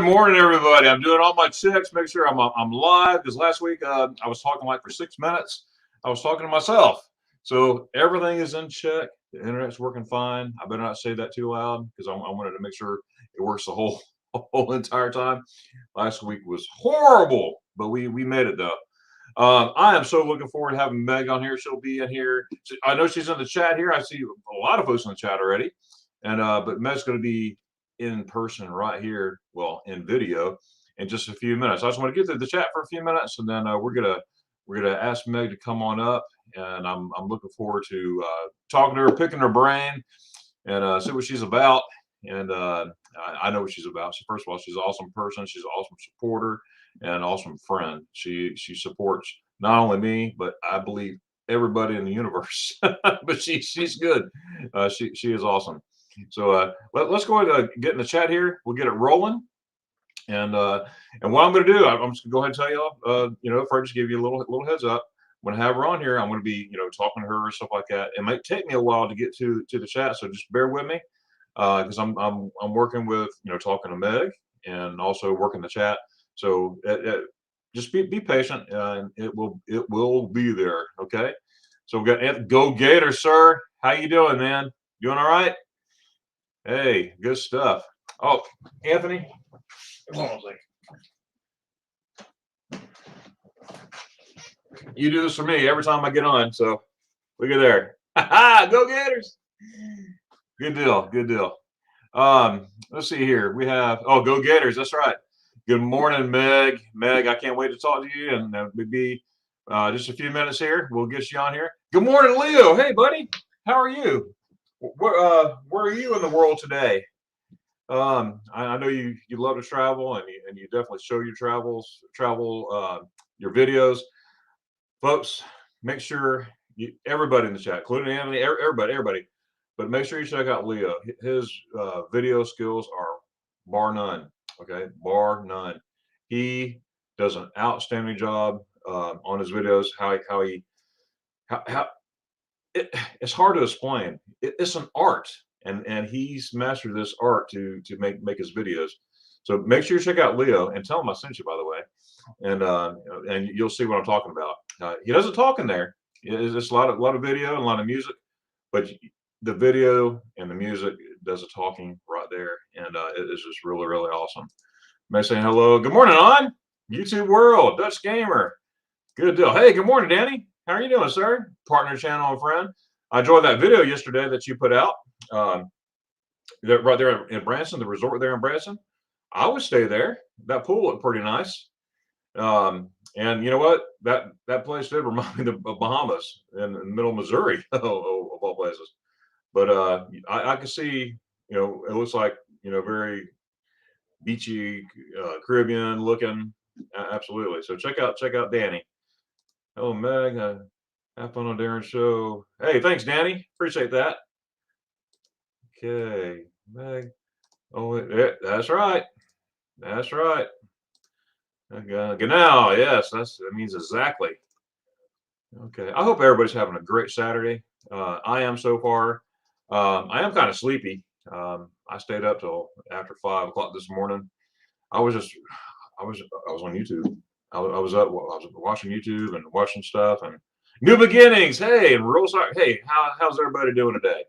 Good morning, everybody. I'm doing all my checks, make sure I'm live, because last week I was talking like for 6 minutes. I was talking to myself. So everything is in check. The internet's working fine. I better not say that too loud because I wanted to make sure it works the whole entire time. Last week was horrible, but we made it though. I am so looking forward to having Meg on here. She'll be in here. I know she's in the chat here. I see a lot of folks in the chat already. And but Meg's going to be in person right here, well, in video, in just a few minutes. I just want to get through the chat for a few minutes, and then we're gonna ask Meg to come on up, and I'm looking forward to talking to her, picking her brain, and see what she's about. And I know what she's about. So first of all, she's an awesome person. She's an awesome supporter and an awesome friend. She supports not only me, but I believe everybody in the universe. But she's good. She is awesome. So let's go ahead and get in the chat here. We'll get it rolling. And what I'm going to do, I'm just going to go ahead and tell y'all, if I just give you a little heads up, when I have her on here, I'm going to be, talking to her and stuff like that. It might take me a while to get to the chat, so just bear with me, because I'm working with, talking to Meg and also working the chat. So just be patient, and it will be there. Okay. So we got Go Gator, sir. How you doing, man? Doing all right? Hey, good stuff. Oh, Anthony, hold on a second. You do this for me every time I get on. So look at there. Go Gators. Good deal. Good deal. Let's see here. We have, Go Gators. That's right. Good morning, Meg. Meg, I can't wait to talk to you. And maybe just a few minutes here. We'll get you on here. Good morning, Leo. Hey, buddy. How are you? Where are you in the world today? I know you love to travel, and you definitely show your travel your videos, folks. Make sure everybody in the chat, including Anthony, everybody, but make sure you check out Leo. His video skills are bar none. Okay, bar none. He does an outstanding job on his videos. It's hard to explain. It's an art, and he's mastered this art to make his videos. So make sure you check out Leo and tell him I sent you, by the way, and you'll see what I'm talking about. He doesn't talk in there. It's a lot of video and a lot of music, but the video and the music does the talking right there, and it is just really awesome. Meg saying hello. Good morning, on YouTube world, Dutch gamer. Good deal. Hey, good morning, Danny. How are you doing, sir? Partner channel and friend. I enjoyed that video yesterday that you put out. Right there in Branson, the resort there in Branson. I would stay there. That pool looked pretty nice. And you know what? That place did remind me of Bahamas in the middle of Missouri, of all places. But I could see, it looks like, very beachy, Caribbean looking. Absolutely. So check out Danny. Oh, Meg, have fun on Darren's show. Hey, thanks, Danny. Appreciate that. Okay, Meg. Oh, yeah, that's right. That's right. Genau, yes, that means exactly. Okay, I hope everybody's having a great Saturday. I am so far. I am kind of sleepy. I stayed up till after 5 o'clock this morning. I was on YouTube. I was up. I was watching YouTube and watching stuff and New Beginnings. Hey, and real sorry. Hey, how's everybody doing today?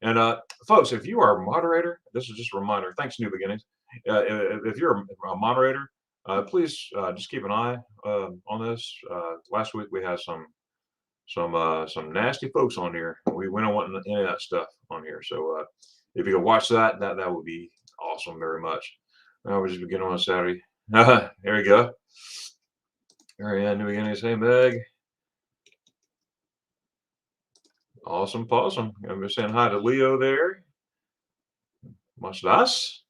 And folks, if you are a moderator, this is just a reminder. Thanks, New Beginnings. If you're a moderator, please just keep an eye on this. Last week we had some nasty folks on here. We don't want any of that stuff on here. So if you could watch that would be awesome very much. Now we're just beginning on Saturday. There we go. All right, New Beginnings. Hey, Meg. Awesome, possum. I'm just saying hi to Leo there. Much das?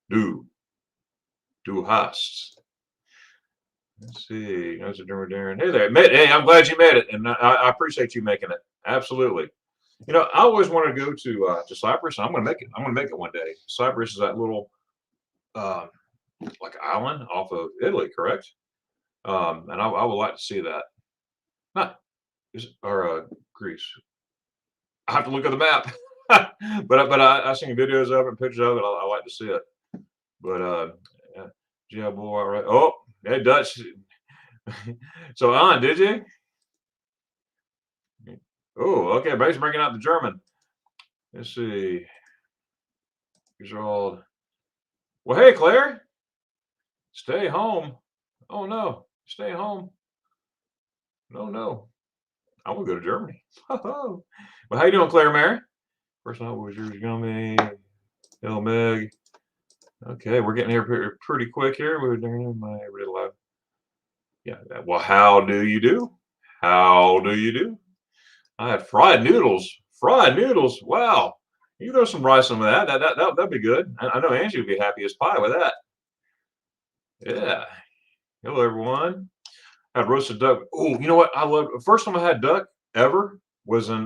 Du hast. Let's see. How's it doing, Darren? Hey there. Hey, I'm glad you made it, and I appreciate you making it. Absolutely. I always wanted to go to Cyprus. I'm gonna make it. I'm gonna make it one day. Cyprus is that little like island off of Italy, correct? And I would like to see that. Not Greece. I have to look at the map. but I seen videos of it and pictures of it. I like to see it. But yeah, boy, all right. Oh, hey, Dutch. So on, did you? Oh, okay. Everybody's bringing out the German. Let's see. These are all. Well, hey, Claire, stay home. Oh no, stay home. No, no. I want to go to Germany. Well, how you doing, Claire Mary? First night was yours, Gummy. Hello, Meg. Okay, we're getting here pretty quick here. We're doing my everyday life. Yeah. Well, how do you do? How do you do? I had fried noodles. Fried noodles. Wow. You throw some rice on that. That'd be good. I know Angie would be happy as pie with that. Yeah. Hello, everyone. I had roasted duck. Oh, you know what? I love. First time I had duck ever was in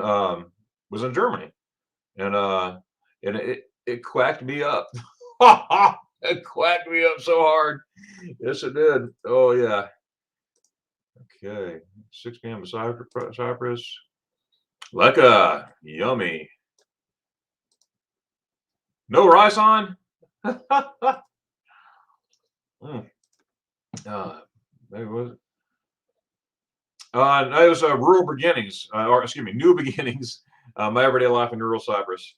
Germany, and it quacked me up. It quacked me up so hard. Yes, it did. Oh yeah. Okay. 6 p.m. Cyprus. Lekker. Yummy. No rice on? Mm. Maybe was it? No, it was Rural Beginnings, or excuse me, New Beginnings. My Everyday Life in Rural Cyprus.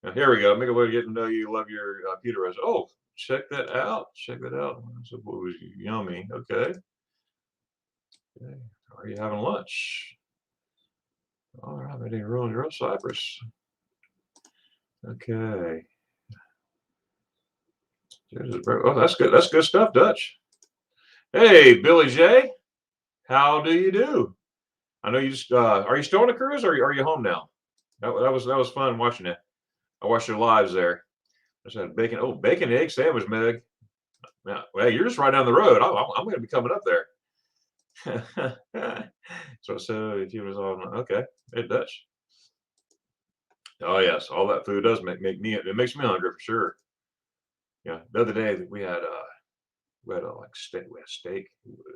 Now, here we go. Make a way to get to know you. Love your pita rice. Oh, check that out. Check that out. So it was yummy. Okay. Okay. Are you having lunch? All right, ready to rural Cyprus. Okay. Oh, that's good. That's good stuff, Dutch. Hey, Billy J. How do you do? I know you just are you still on a cruise or are you home now? That was fun watching it. I watched your lives there. I just had bacon. Oh, bacon and egg sandwich, Meg. Yeah, well, you're just right down the road. I'm going to be coming up there. So if you was on, okay, it does. Oh yes, all that food does make me. It makes me hungry for sure. Yeah, the other day we had a like steak. We had steak.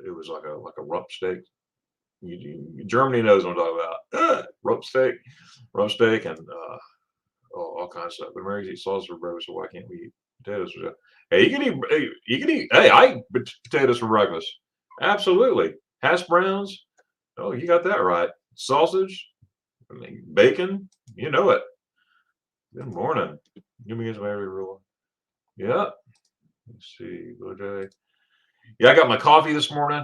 It was like a rump steak. Germany knows what I'm talking about. Rump steak, and all kinds of stuff. But Americans eat sausage for breakfast, so why can't we eat potatoes for breakfast? Hey, you can eat. Hey, you can eat. Hey, I eat potatoes for breakfast. Absolutely. Hash browns. Oh, you got that right. Sausage. I mean, bacon. You know it. Good morning. Give me my every rule. Yeah. Let's see. Okay. Yeah, I got my coffee this morning.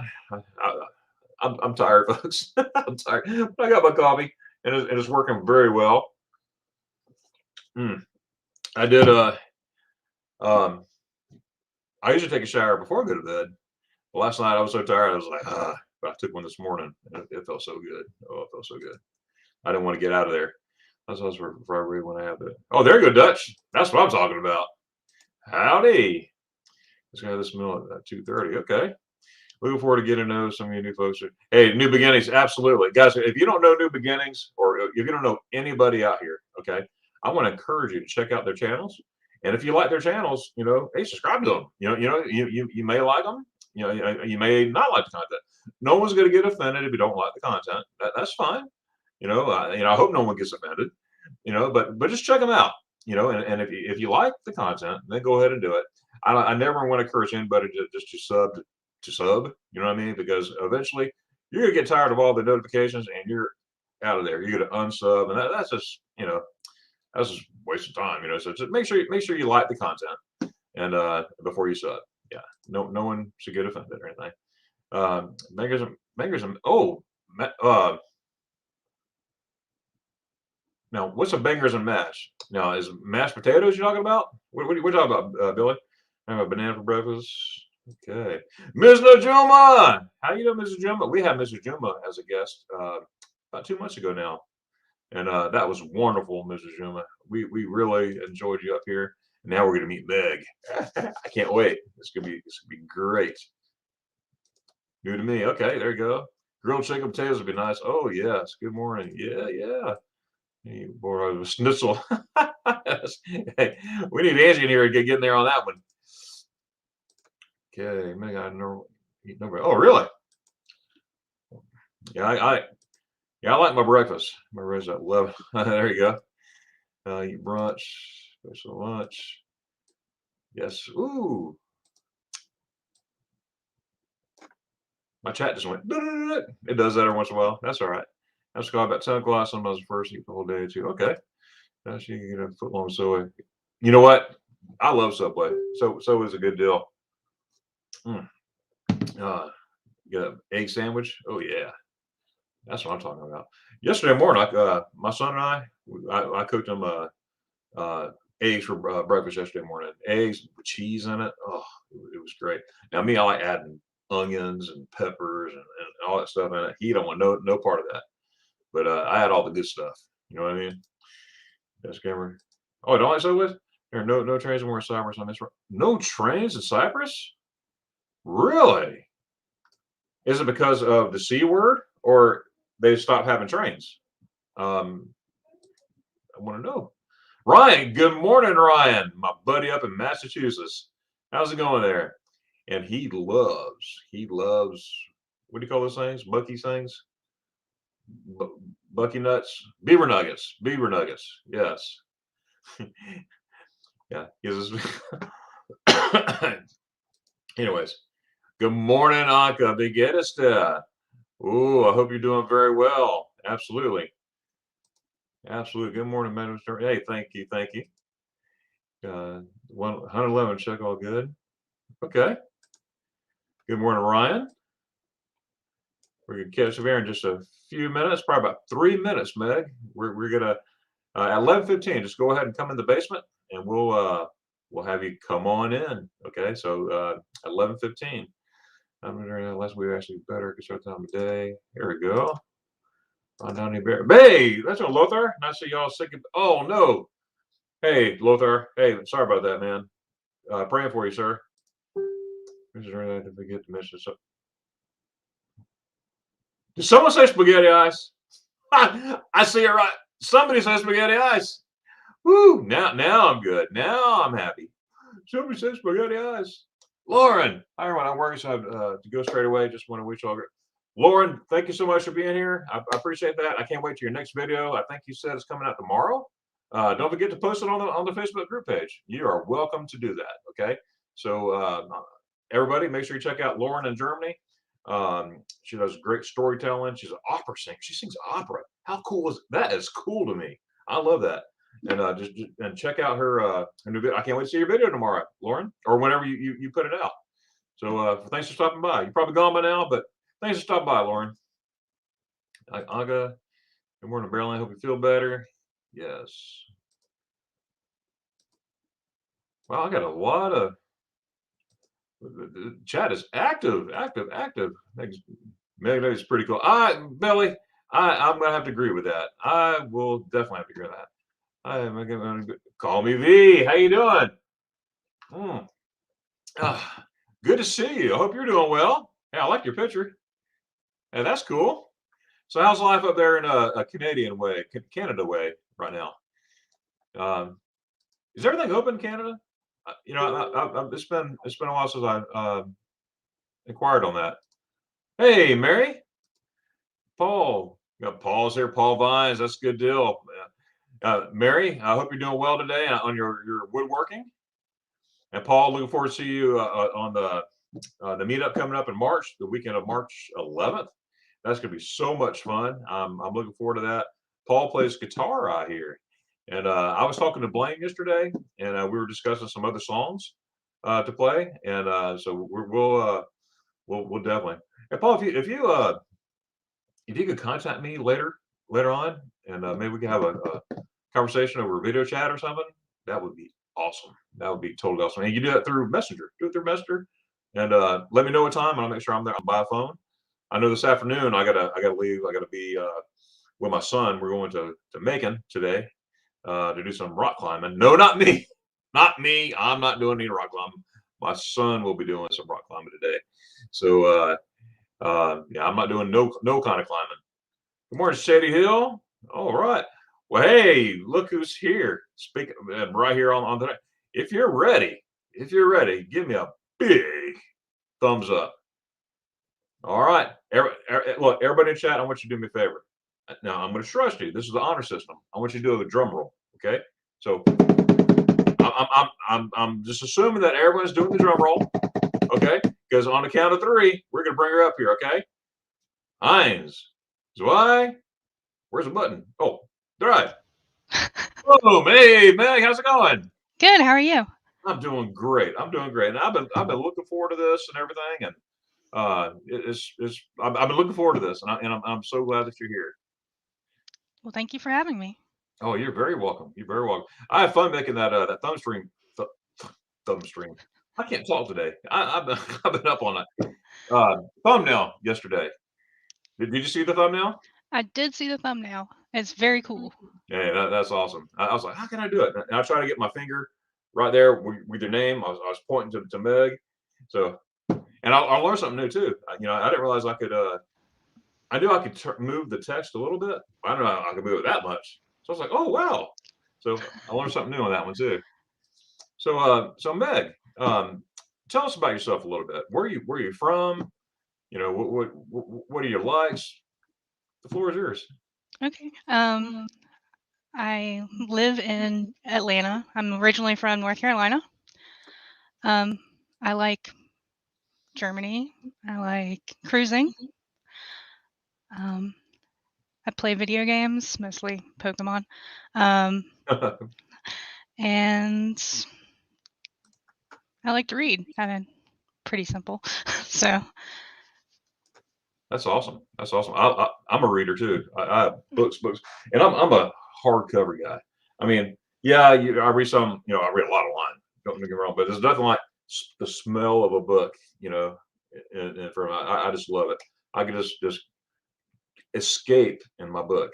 I'm tired, folks. I'm tired. But I got my coffee, and it's working very well. I did. Um, I usually take a shower before I go to bed. Well, last night I was so tired, I was like, ah. But I took one this morning, and it felt so good. Oh, it felt so good. I didn't want to get out of there. That's what I was for I really want to have it. Oh, there you go, Dutch. That's what I'm talking about. Howdy. Let's go this meal at 2:30. Okay. Looking forward to getting to know some of you new folks. Hey, New Beginnings, absolutely. Guys, if you don't know New Beginnings or if you don't know anybody out here, okay, I want to encourage you to check out their channels. And if you like their channels, hey, subscribe to them. You may like them. You may not like the content. No one's going to get offended if you don't like the content. That's fine. I hope no one gets offended. But just check them out. And if you like the content, then go ahead and do it. I never want to encourage anybody to sub. You know what I mean? Because eventually you're gonna get tired of all the notifications and you're out of there. You're gonna unsub, and that's just that's just waste of time. So just make sure you like the content and before you sub. Yeah, no one should get offended or anything. Bangers and oh, now what's a bangers and mash? Now is mashed potatoes you're talking about? What are we talking about, Billy? I have a banana for breakfast. Okay. Ms. Najuma. How you doing, Mrs. Juma? We had Mrs. Juma as a guest about 2 months ago now. And that was wonderful, Mrs. Juma. We really enjoyed you up here. And now we're gonna meet Meg. I can't wait. It's gonna be great. New to me. Okay, there you go. Grilled chicken potatoes would be nice. Oh yes. Good morning. Yeah, yeah. Hey, boy, schnitzel. Hey, we need Angie in here to get in there on that one. Okay, Meg, I know. Oh, really? Yeah, I like my breakfast. My breakfast at 11. There you go. Eat brunch, special lunch. Yes. Ooh. My chat just went. It does that every once in a while. That's all right. That's got about 10 o'clock. Sometimes the first eat the whole day too. Okay. Now she can get a foot long Subway. You know what? I love Subway. So is a good deal. Mm. Get an egg sandwich. Oh yeah, that's what I'm talking about. Yesterday morning, my son and I cooked him uh, eggs for breakfast yesterday morning. Eggs with cheese in it. Oh, it was great. Now me, I like adding onions and peppers and all that stuff in it. He don't want no part of that. But I had all the good stuff. You know what I mean? That's camera. Oh, don't I say with? There are no trains more in Cyprus on this. No trains in Cyprus? Really? Is it because of the C word or they stopped having trains? Um, I want to know. Ryan, good morning, Ryan, my buddy up in Massachusetts. How's it going there? And he loves, what do you call those things? Bucky things? Bucky nuts? Beaver nuggets. Yes. Yeah. Anyways, good morning, Anka. Wie geht es dir? Ooh, I hope you're doing very well. Absolutely. Absolutely. Good morning, man. Hey, thank you. Thank you. 111, check all good. Okay. Good morning, Ryan. We're going to catch up here in just a few minutes, probably about 3 minutes, Meg. We're going to, at 11:15, just go ahead and come in the basement and we'll have you come on in. Okay. So, at 11:15. Unless we actually better get start time of day. Here we go. Hey, that's a Lothar. Nice to see y'all sick. Oh no. Hey, Lothar. Hey, sorry about that, man. Praying for you, sir. This is really to forget to mention something. Did someone say spaghetti ice? I see it right. Somebody says spaghetti ice. Woo! Now I'm good. Now I'm happy. Somebody says spaghetti ice. Lauren, hi everyone. I'm working, so I have to go straight away. Just want to wish you all great. Lauren, thank you so much for being here. I appreciate that. I can't wait to your next video. I think you said it's coming out tomorrow. Don't forget to post it on the Facebook group page. You are welcome to do that. Okay. So everybody, make sure you check out Lauren in Germany. She does great storytelling. She's an opera singer. She sings opera. How cool is that? Is cool to me. I love that. And just check out her new video. I can't wait to see your video tomorrow, Lauren, or whenever you put it out. So thanks for stopping by. You're probably gone by now, but thanks for stopping by, Lauren. Aga, good morning, Marilyn. Hope you feel better. Yes. Wow, I got a lot of the chat is active. Meg.W is pretty cool. Belly, I'm gonna have to agree with that. I will definitely have to agree with that. Call me V. How you doing? Good to see you. I hope you're doing well. Yeah, I like your picture. Yeah, that's cool. So how's life up there in a Canadian way, Canada way right now? Is everything open in Canada? You know, it's been a while since I inquired on that. Hey, Mary, Paul. You got Paul's here. Paul Vines. That's a good deal. Mary, I hope you're doing well today on your woodworking. And Paul, looking forward to see you on the meetup coming up in March, the weekend of March 11th. That's going to be so much fun. I'm looking forward to that. Paul plays guitar out here. And I was talking to Blaine yesterday, and we were discussing some other songs to play. And so we'll definitely. And Paul, if you could contact me later on, and maybe we can have a conversation over video chat or something, that would be awesome. That would be totally awesome. And you do that through Messenger. Do it through Messenger, and let me know what time, and I'll make sure I'm there by phone. I know this afternoon I gotta leave. I gotta be with my son. We're going to Macon today to do some rock climbing. No, not me. Not me. I'm not doing any rock climbing. My son will be doing some rock climbing today. So yeah, I'm not doing no kind of climbing. Good morning, Shady Hill. All right. Well, hey, look who's here. Speaking right here on the. If you're ready, give me a big thumbs up. All right. Look, everybody in chat, I want you to do me a favor. Now, I'm going to trust you. This is the honor system. I want you to do a drum roll. Okay. So I'm just assuming that everyone's doing the drum roll, okay? Because on the count of 3, we're gonna bring her up here, okay? Heinz, Zwei, where's the button? Oh, drive. Boom, hey Meg, how's it going? Good. How are you? I'm doing great. I'm doing great, and I've been looking forward to this and everything, and I've been looking forward to this, and I'm so glad that you're here. Well, thank you for having me. Oh, you're very welcome. You're very welcome. I had fun making that thumb stream. Thumb stream. I can't talk today. I've been I've been up on a thumbnail yesterday. Did you see the thumbnail? I did see the thumbnail. It's very cool. Yeah, that's awesome. I was like, how can I do it? And I try to get my finger right there with your name. I was pointing to Meg. So, and I learned something new too. I didn't realize I could. I knew I could move the text a little bit. I don't know how I could move it that much. So I was like, oh wow. So I learned something new on that one too. So Meg, tell us about yourself a little bit. Where are you from? What are your likes? The floor is yours. Okay. I live in Atlanta. I'm originally from North Carolina. I like Germany. I like cruising. I play video games, mostly Pokemon. And I like to read. Pretty simple. So That's awesome. That's awesome. I'm a reader too. I have books, and I'm a hardcover guy. I mean, yeah, I read some. I read a lot online. Don't get me wrong, but there's nothing like the smell of a book. And I just love it. I can just escape in my book,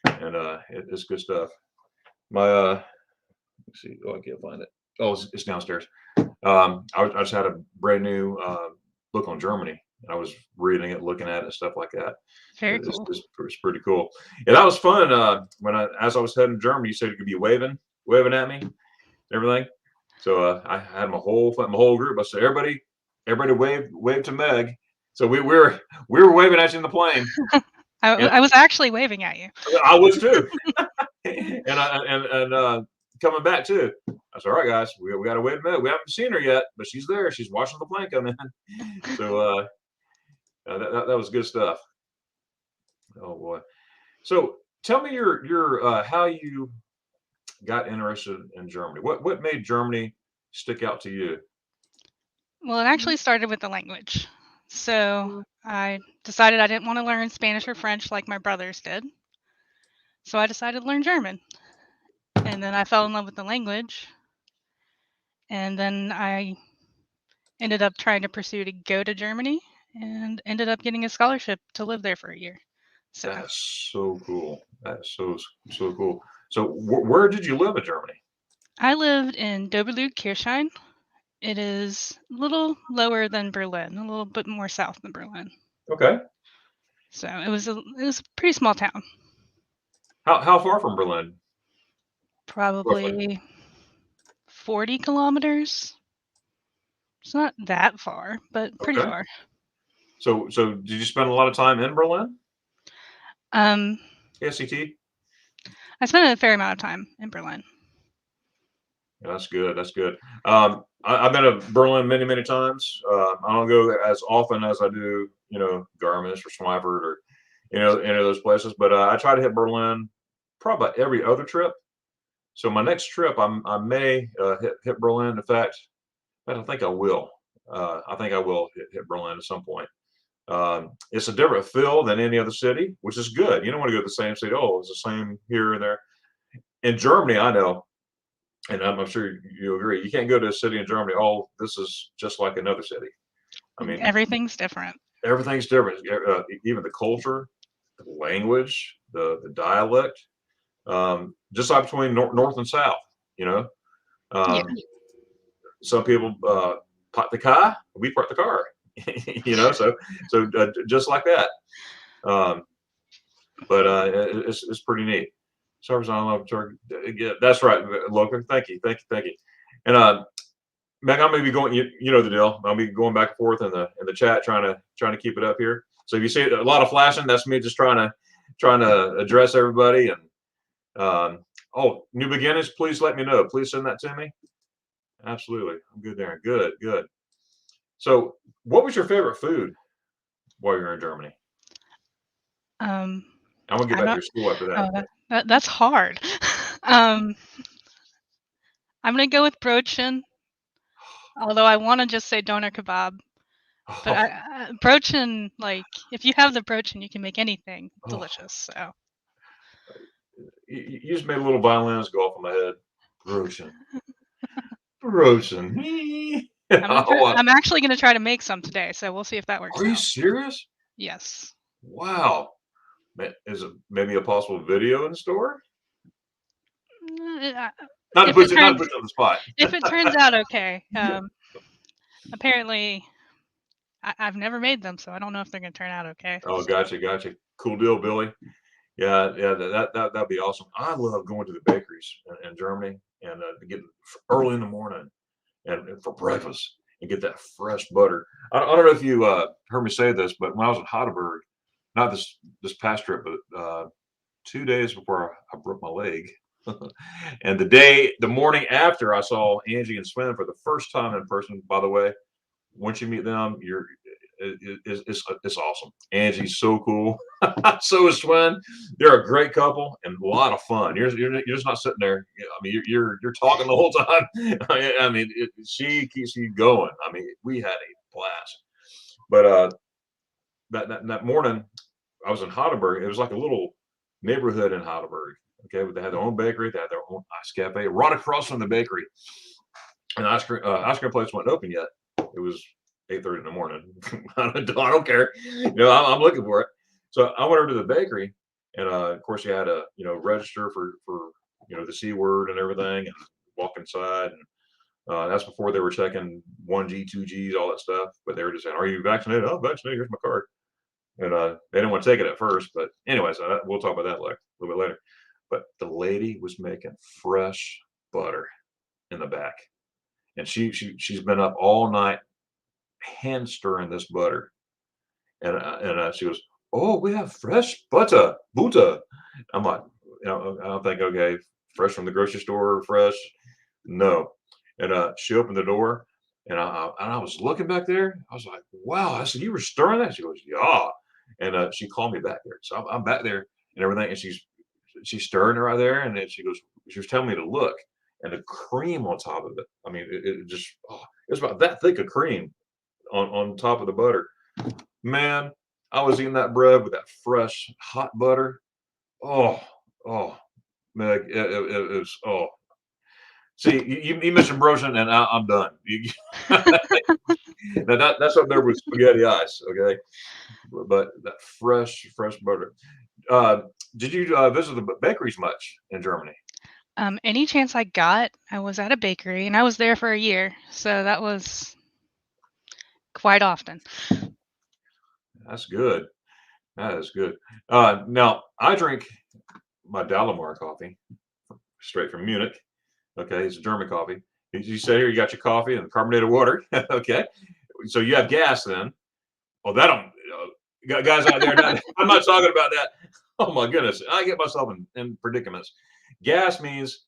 and it's good stuff. My let's see. Oh, I can't find it. Oh, it's downstairs. I just had a brand new book on Germany. I was reading it, looking at it, and stuff like that. very It's, cool. it's, it's pretty cool. Yeah, that was fun. As I was heading to Germany, you said you could be waving at me, and everything. So I had my whole group. I said, everybody wave to Meg. So we were waving at you in the plane. I was actually waving at you. I was too, and coming back too. I said, all right, guys, we got to wait a minute. We haven't seen her yet, but she's there. She's watching the plane come in. So that was good stuff. Oh boy. So tell me your how you got interested in Germany. What made Germany stick out to you? Well, it actually started with the language. So I decided I didn't want to learn Spanish or French like my brothers did. So I decided to learn German. And then I fell in love with the language. And then I ended up trying to pursue to go to Germany and ended up getting a scholarship to live there for a year. So That's so cool. That's so cool. So where did you live in Germany? I lived in Doberlug-Kirchhain. It is a little lower than Berlin, a little bit more south than Berlin. Okay. So it was a pretty small town. How far from Berlin? Roughly. Probably 40 kilometers. It's not that far, but pretty Okay. far. So did you spend a lot of time in Berlin? Um, SCT? I spent a fair amount of time in Berlin. Yeah, that's good. That's good. I've been to Berlin many times. I don't go there as often as I do, Garmisch or Schweifert or, any of those places. But I try to hit Berlin probably about every other trip. So my next trip, I may hit Berlin. In fact, I think I will. I think I will hit Berlin at some point. It's a different feel than any other city, which is good. You don't want to go to the same city. Oh, it's the same here and there. In Germany, I know, and I'm sure you agree, you can't go to a city in Germany. Oh, this is just like another city. I mean, Everything's different. everything's different. Even the culture, the language, the dialect, just like between north and south. You know, Yeah. um, some people park the car, we park the car. So just like that. Um, but it's pretty neat. Service on love Turkey. Yeah, that's right, Logan. Thank you. And Meg, I'm gonna be going. You know the deal. I'll be going back and forth in the chat, trying to keep it up here. So if you see a lot of flashing, that's me just trying to address everybody. And new beginnings, please let me know. Please send that to me. Absolutely. I'm good there. Good, good. So, what was your favorite food while you were in Germany? Um, I'm gonna get I back to don't. your school after that. Oh, that's hard. um, I'm gonna go with brötchen, although I want to just say doner kebab. But Oh, brötchen, like if you have the brötchen, you can make anything oh. delicious. So You just made little violins go off in my head. Brosen. Brosen. I'm actually gonna try to make some today. So we'll see if that works Are you out. serious? Yes. Wow. Is it maybe a possible video in store? Mm, Not to If it put you, not to turns put you on the spot. if it turns out okay, apparently I've never made them, so I don't know if they're gonna turn out okay. Oh, So gotcha, gotcha. Cool deal, Billy. Yeah, yeah, that'd be awesome. I love going to the bakeries in Germany and to get early in the morning and for breakfast and get that fresh butter. I don't know if you heard me say this, but when I was in Heidelberg, not this past trip, but 2 days before I broke my leg, and the morning after, I saw Angie and Sven for the first time in person. By the way, once you meet them, it's awesome. Angie's so cool. So is Swen. They're a great couple and a lot of fun. You're just not sitting there. I mean, you're talking the whole time. I mean, she keeps you going. I mean, we had a blast. But that morning, I was in Heidelberg. It was like a little neighborhood in Heidelberg. Okay, but they had their own bakery. They had their own ice cafe right across from the bakery. And the ice cream place wasn't open yet. It was 8:30 in the morning. I don't care. I'm looking for it. So I went over to the bakery, and of course you had to register for the C word and everything, and walk inside. And that's before they were checking 1G, 2Gs, all that stuff. But they were just saying, "Are you vaccinated?" "Oh, vaccinated. Here's my card." And they didn't want to take it at first, but anyways, we'll talk about that a little bit later. But the lady was making fresh butter in the back, and she's been up all night hand stirring this butter. And she goes, "Oh, we have fresh butter." I'm like, I don't think, okay, fresh from the grocery store, fresh. No. And she opened the door, and I was looking back there. I was like, "Wow!" I said, "You were stirring that?" She goes, "Yeah." And she called me back there, so I'm back there and everything, and she's stirring it right there, and then she was telling me to look, and the cream on top of it. I mean, it just it was about that thick of cream on top of the butter. Man, I was eating that bread with that fresh hot butter. Oh, oh, Meg, it was. Oh, see, you mentioned Brosen, and I'm done. That's up there with spaghetti ice, okay? But that fresh butter. Uh, did you visit the bakeries much in Germany? any chance I got, I was at a bakery, and I was there for a year, so that was quite often. That's good. That is good. Now I drink my Dalamar coffee straight from Munich. Okay, it's a German coffee. You say here you got your coffee and carbonated water. Okay, so you have gas then. Oh, that don't guys out there. I'm not talking about that. Oh my goodness, I get myself in predicaments. Gas means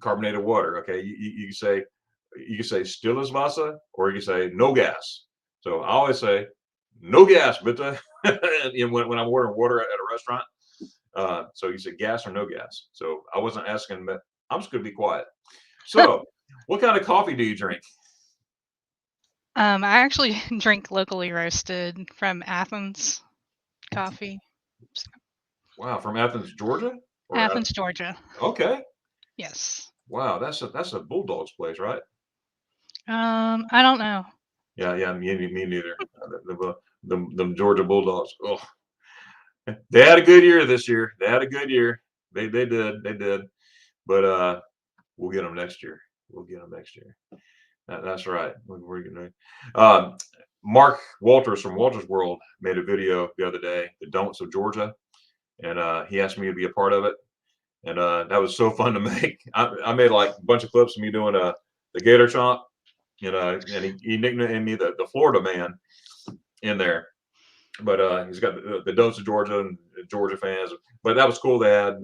carbonated water. Okay, you can say stilles Wasser or you can say no gas. So I always say no gas, bitte. when I'm ordering water at a restaurant. So you said gas or no gas. So I wasn't asking, but I'm just going to be quiet. So, what kind of coffee do you drink? I actually drink locally roasted from Athens coffee. Wow, from Athens, Georgia, or Athens, Georgia. okay. Yes. Wow, that's a Bulldogs place, right? I don't know. Yeah, yeah, me neither. The Georgia Bulldogs. Oh, they had a good year this year. They had a good year. They did. But we'll get them next year. We'll get them next year. That's right. We're gonna. Um, Mark Walters from Walters World made a video the other day, the don'ts of Georgia, and he asked me to be a part of it, and that was so fun to make. I made like a bunch of clips of me doing the Gator Chomp, and he nicknamed me the Florida Man in there. But he's got the don'ts of Georgia and Georgia fans. But that was cool. They had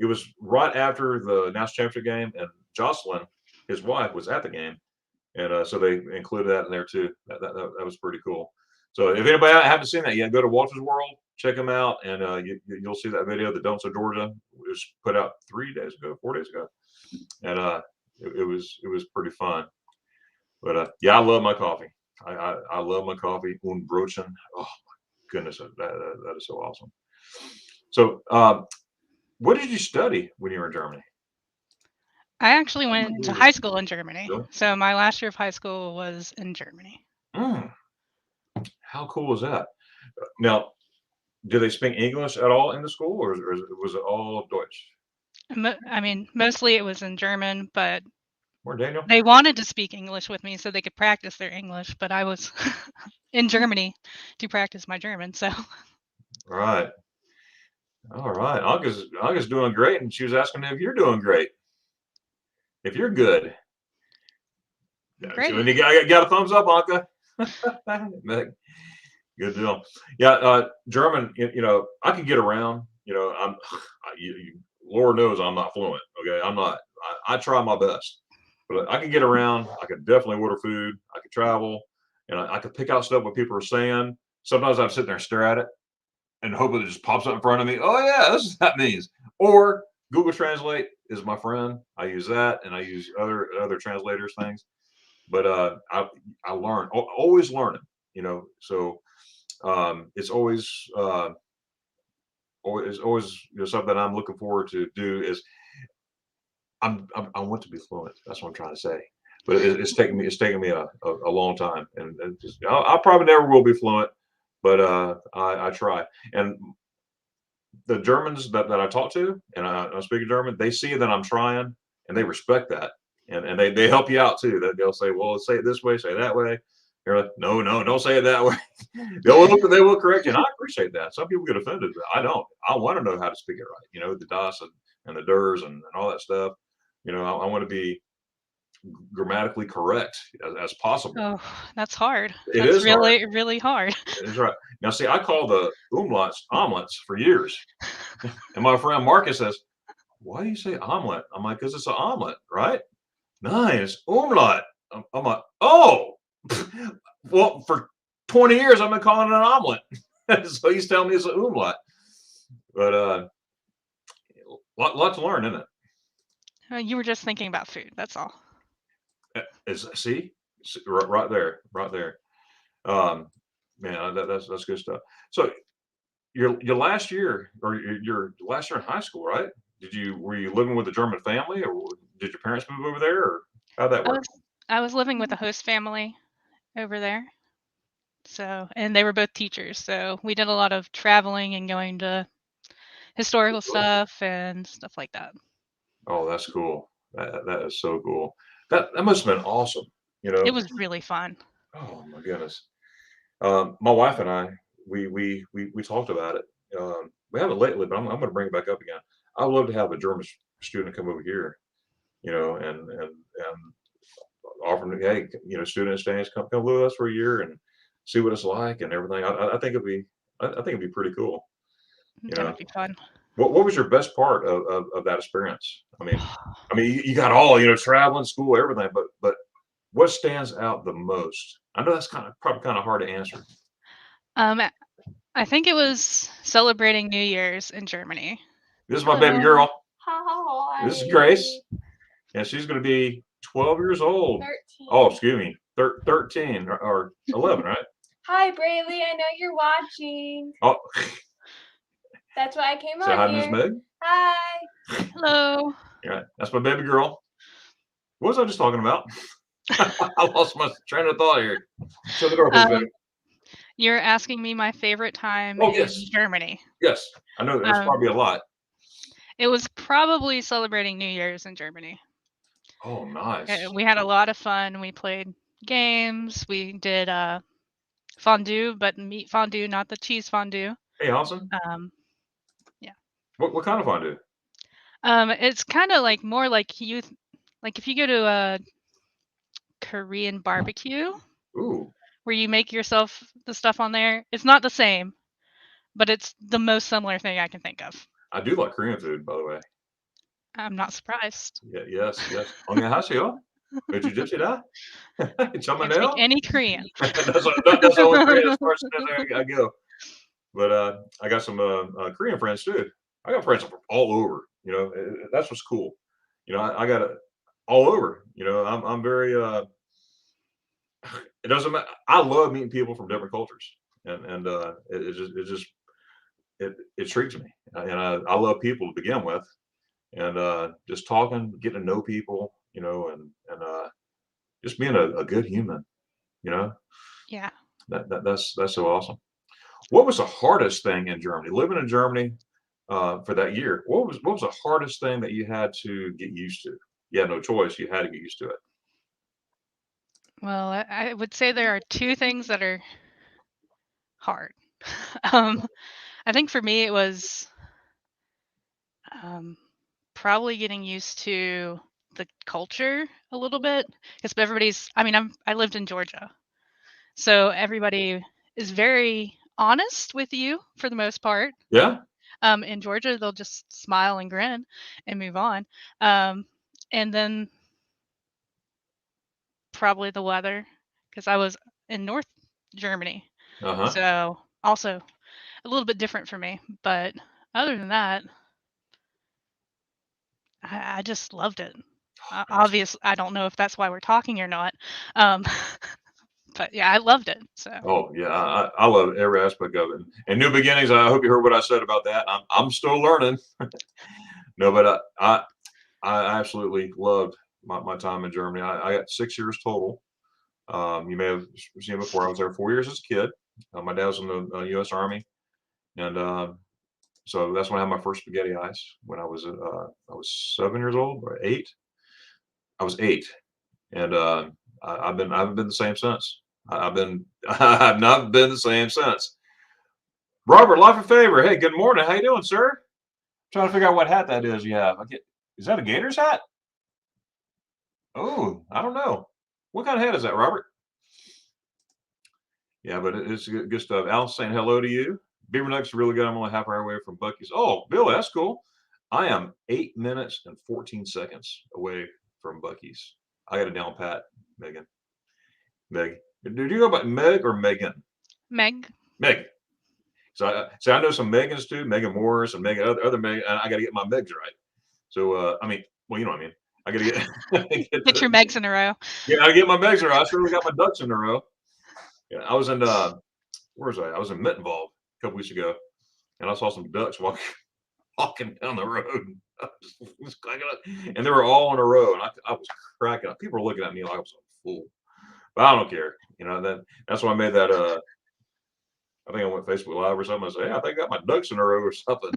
it was right after the national championship game, and Jocelyn his wife was at the game, and so they included that in there too. That was pretty cool. So if anybody haven't seen that yet, go to Walter's World, check them out, and you'll see that video that Don't So Georgia was put out 4 days ago, and it was pretty fun. But yeah, I love my coffee. I love my coffee. Unbrochen. Oh my goodness, that is so awesome. So, what did you study when you were in Germany? I actually went to high school in Germany. Really? So my last year of high school was in Germany. How cool is that? Now, do they speak English at all in the school, or was it all Deutsch? I mean, mostly it was in German, but Where Daniel? they wanted to speak English with me so they could practice their English, but I was in Germany to practice my German. So Right. All right. Anka's doing great, and she was asking if you're doing great. If you're good. great. So, you got a thumbs up, Anka. Good deal. Yeah, German. I can get around. Lord knows I'm not fluent. Okay, I'm not. I try my best, but I can get around. I can definitely order food. I can travel, and I can pick out stuff what people are saying. Sometimes I'm sitting there and stare at it and hope it just pops up in front of me. Oh yeah, this is what that means. Or Google Translate is my friend. I use that, and I use other translators things. But I learn, always learning. So it's always something I'm looking forward to do. Is I want to be fluent. That's what I'm trying to say. But it's taking me a long time, and just I probably never will be fluent, but I try. And the Germans that I talk to, and I'm speaking German, they see that I'm trying, and they respect that, and they help you out too. That they'll say, well, let's say it this way, say it that way. You're like, no, don't say it that way. they will correct you, and I appreciate that. Some people get offended, but I don't. I want to know how to speak it right. The das and the ders and all that stuff. I want to be grammatically correct as possible. Oh, that's hard. It That's is hard. really, really hard. It's right. Now, see, I call the umlauts omelets for years. And my friend Marcus says, why do you say omelet? I'm like, because it's an omelet, right? Nice. Umlaut. I'm like, oh, well, for 20 years, I've been calling it an omelet. So he's telling me it's an umlaut. But lot to learn, isn't it? You were just thinking about food. That's all. See, right there. Man, that's good stuff. So your last year, or your last year in high school, right? Were you living with a German family, or did your parents move over there, or how'd that work? I was living with a host family over there. So, and they were both teachers. So we did a lot of traveling and going to historical stuff and stuff like that. Oh, that's cool. That is so cool. That must have been awesome. It was really fun. Oh my goodness. My wife and I, we talked about it. We haven't lately, but I'm going to bring it back up again. I would love to have a German student come over here, and offer them, hey, student exchange, come live with us for a year and see what it's like and everything. I think it'd be pretty cool. That would be fun. What was your best part of that experience? I mean, you got all, traveling, school, everything, but what stands out the most? I know that's probably kind of hard to answer. I think it was celebrating New Year's in Germany. This is my baby girl. Hi. This is Grace. And she's going to be 12 years old. 13. Oh, excuse me. 13 or 11, right? Hi, Braylee. I know you're watching. Oh. That's why I came Say on hi, here. Miss Meg. Hi. Hello. Yeah, that's my baby girl. What was I just talking about? I lost my train of thought here. So the girl, baby. You're asking me my favorite time in Germany. Yes, I know there's probably a lot. It was probably celebrating New Year's in Germany. Oh, nice. We had a lot of fun. We played games. We did fondue, but meat fondue, not the cheese fondue. Hey, Allison. Yeah. What kind of fondue? It's kind of like more like if you go to a Korean barbecue. Ooh. Where you make yourself the stuff on there. It's not the same, but it's the most similar thing I can think of. I do like Korean food, by the way. I'm not surprised. Yeah, yes. 안녕하세요. But you gypsy da? Can't speak Chamanel? any Korean. That's the only Korean as far as I go. But I got some Korean friends too. I got friends from all over. You know, that's what's cool. You know, I got it all over. You know, I'm very. It doesn't matter. I love meeting people from different cultures, and it intrigues me, and I love people to begin with, and just talking, getting to know people, you know, and just being a good human, you know. Yeah. That's so awesome. What was the hardest thing in Germany? Living in Germany for that year, what was the hardest thing that you had to get used to? You had no choice. You had to get used to it. Well, I would say there are two things that are hard. um, I think for me it was probably getting used to the culture a little bit, because everybody's. I mean, I lived in Georgia, so everybody is very honest with you for the most part. Yeah. In Georgia, they'll just smile and grin and move on. And then probably the weather, because I was in North Germany, Uh-huh. so also a little bit different for me. But other than that, I just loved it. Obviously, I don't know if that's why we're talking or not, um, but yeah, I loved it. So Oh yeah, I love every aspect of it. And new beginnings. I hope you heard what I said about that. I'm still learning. No, but I absolutely loved my time in Germany. I got 6 years total. You may have seen before. I was there 4 years as a kid. My dad was in the U.S. Army, and so that's when I had my first spaghetti ice. When I was 7 years old or eight. I was eight, and I haven't been the same since. I've been I've not been the same since. Robert, life a favor. Hey, good morning. How you doing, sir? Trying to figure out what hat that is you have. Is that a Gators hat? Oh, I don't know. What kind of hat is that, Robert? Yeah, but it's good stuff. Al's saying hello to you. Beaver Nuggets are really good. I'm only half hour away from Bucky's. Oh, Billy, that's cool. I am 8 minutes and 14 seconds away from Bucky's. I got it down pat, Megan. Meg. Did you go by Meg or Megan? Meg. Meg. So I know some Megans too, Megan Morris and Megan other Megan. And I got to get my Megs right. So I mean, well, you know what I mean. I got to Get your Megs in a row. Yeah, I get my Megs right. I certainly got my ducks in a row. Yeah, I was in where was I? I was in Mittenwald a couple weeks ago, and I saw some ducks walking down the road. And they were all in a row, and I was cracking up. People were looking at me like I was a fool, but I don't care. You know, that's why I made that. I think I went Facebook Live or something. I said, "Hey, I think I got my ducks in a row or something."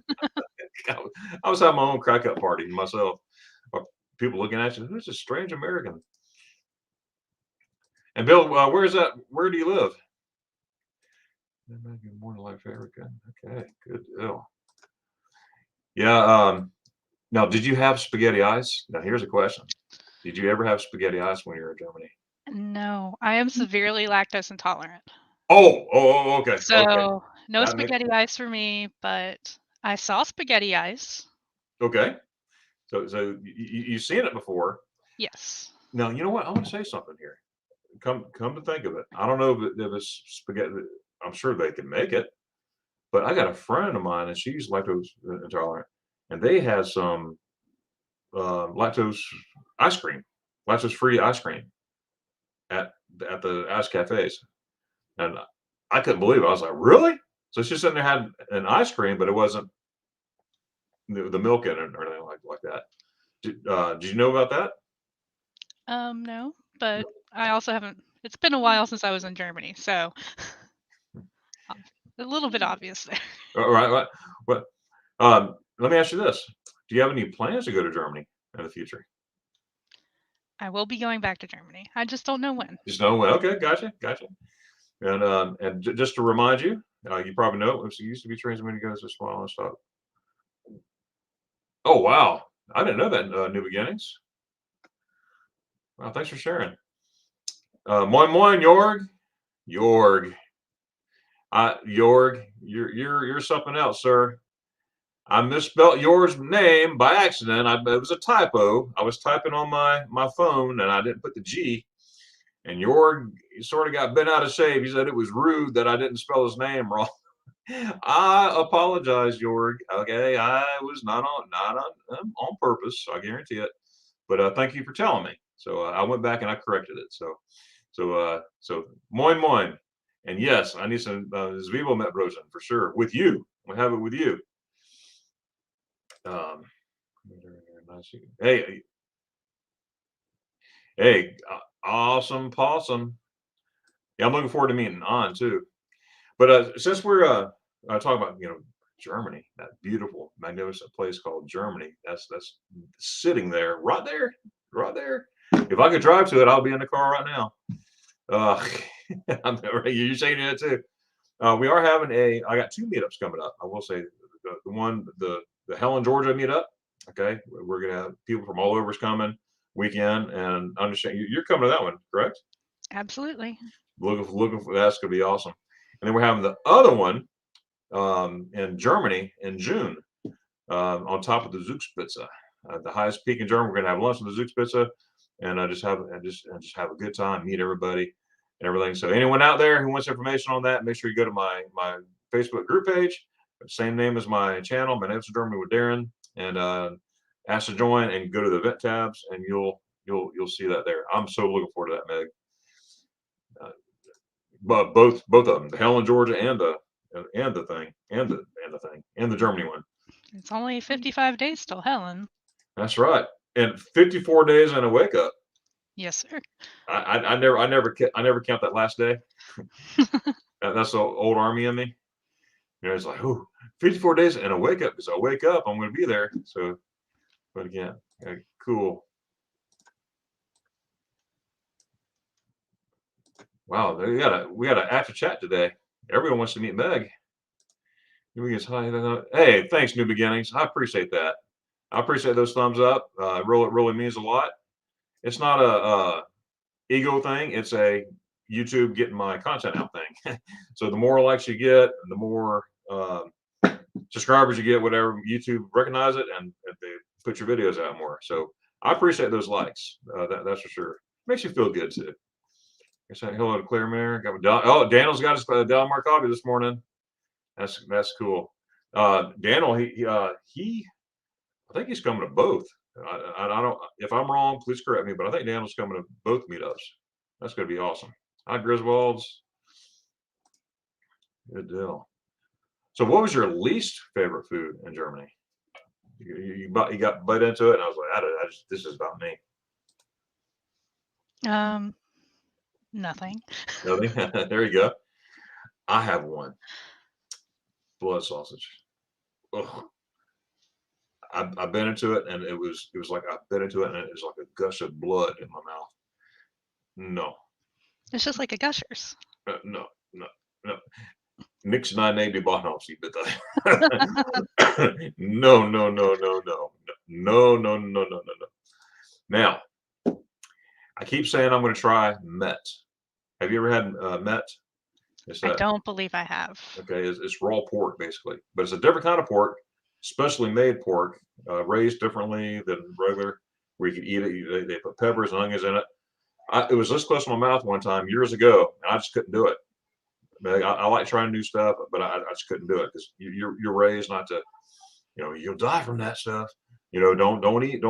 I was having my own crack up party myself. People looking at you, who's this strange American? And Bill, where is that? Where do you live? Good morning, Life Africa. Okay, good deal. Yeah. Now, did you have spaghetti ice? Now, here's a question: did you ever have spaghetti ice when you were in Germany? No, I am severely lactose intolerant. Oh, okay, okay. So no That makes spaghetti ice for me, but I saw spaghetti ice. okay. So you've seen it before. Yes. Now, you know what? I want to say something here. Come to think of it, I don't know if it's spaghetti. I'm sure they can make it, but I got a friend of mine, and she's lactose intolerant, and they had some lactose ice cream, lactose free ice cream at the ice cafes, and I couldn't believe it. I was like, really? So she sitting there had an ice cream, but it wasn't the milk in it or anything like that. Did you know about that? No, but I also haven't. It's been a while since I was in Germany, so a little bit obvious there. All right. But let me ask you this: do you have any plans to go to Germany in the future? I will be going back to Germany. I just don't know when. Just know when. Okay, gotcha. And just to remind you, you probably know it used to be trains many goes to small and stop. Oh wow, I didn't know that. New beginnings. Well, thanks for sharing. Moin moin, Jorg. Jorg. Jorg, you're something else, sir. I misspelled yours name by accident. It was a typo. I was typing on my phone and I didn't put the G. And Jorg sort of got bent out of shape. He said it was rude that I didn't spell his name wrong. I apologize, Jorg. Okay, I was not on purpose. I guarantee it. But thank you for telling me. So I went back and I corrected it. So moin moin. And yes, I need some Zwiebel met Brosen for sure. With you, we'll have it with you. Hey, awesome possum. Yeah, I'm looking forward to meeting On too. But since we're talking about Germany, that beautiful, magnificent place called Germany, that's sitting there, right there. If I could drive to it, I'll be in the car right now. You're saying that too. We are having I got 2 meetups coming up. I will say the Helen, Georgia meetup. Okay, we're gonna have people from all over's coming weekend, and understand you're coming to that one, correct? Absolutely. Looking for that's gonna be awesome. And then we're having the other one in Germany in June on top of the Zugspitze, the highest peak in Germany. We're gonna have lunch on the Zugspitze, and just have a good time, meet everybody, and everything. So anyone out there who wants information on that, make sure you go to my Facebook group page, same name as my channel, Magnificent Germany with Darion, and ask to join and go to the event tabs, and you'll see that there. I'm so looking forward to that, Meg. But both of them, the Helen, Georgia, and the Germany one. It's only 55 days till Helen. That's right, and 54 days and a wake up. Yes, sir. I never count that last day. That's the old army in me. It's like, 54 days and a wake up, because I wake up, I'm going to be there. So, but again, cool. Wow, we got an after chat today. Everyone wants to meet Meg. Hey, thanks, New Beginnings. I appreciate that. I appreciate those thumbs up. It really means a lot. It's not a ego thing. It's a YouTube getting my content out thing. So the more likes you get, the more subscribers you get, whatever, YouTube recognize it and they put your videos out more. So I appreciate those likes. That's for sure. Makes you feel good too. Saying hello to Claire Mayer. Daniel's got his Delmar copy this morning. That's cool. Daniel, he I think he's coming to both. I don't. If I'm wrong, please correct me. But I think Daniel's coming to both meetups. That's going to be awesome. Hi, Griswolds. Good deal. So, what was your least favorite food in Germany? You got bit into it, and I was like, this is about me. Nothing. Nothing. There you go. I have one. Blood sausage. Ugh. I've been into it, and it was like I bit into it, and it was like a gush of blood in my mouth. No. It's just like a Gushers. No. Niks naar die Bahnhofsie, bitte. No. Now, I keep saying I'm going to try Met. Have you ever had Met? I don't believe I have. Okay, it's raw pork basically, but it's a different kind of pork, specially made pork, raised differently than regular, where you can eat it. They put peppers and onions in it. It was this close to my mouth one time years ago, and I just couldn't do it. I like trying new stuff, but I just couldn't do it because you're raised not to, you'll die from that stuff. Don't eat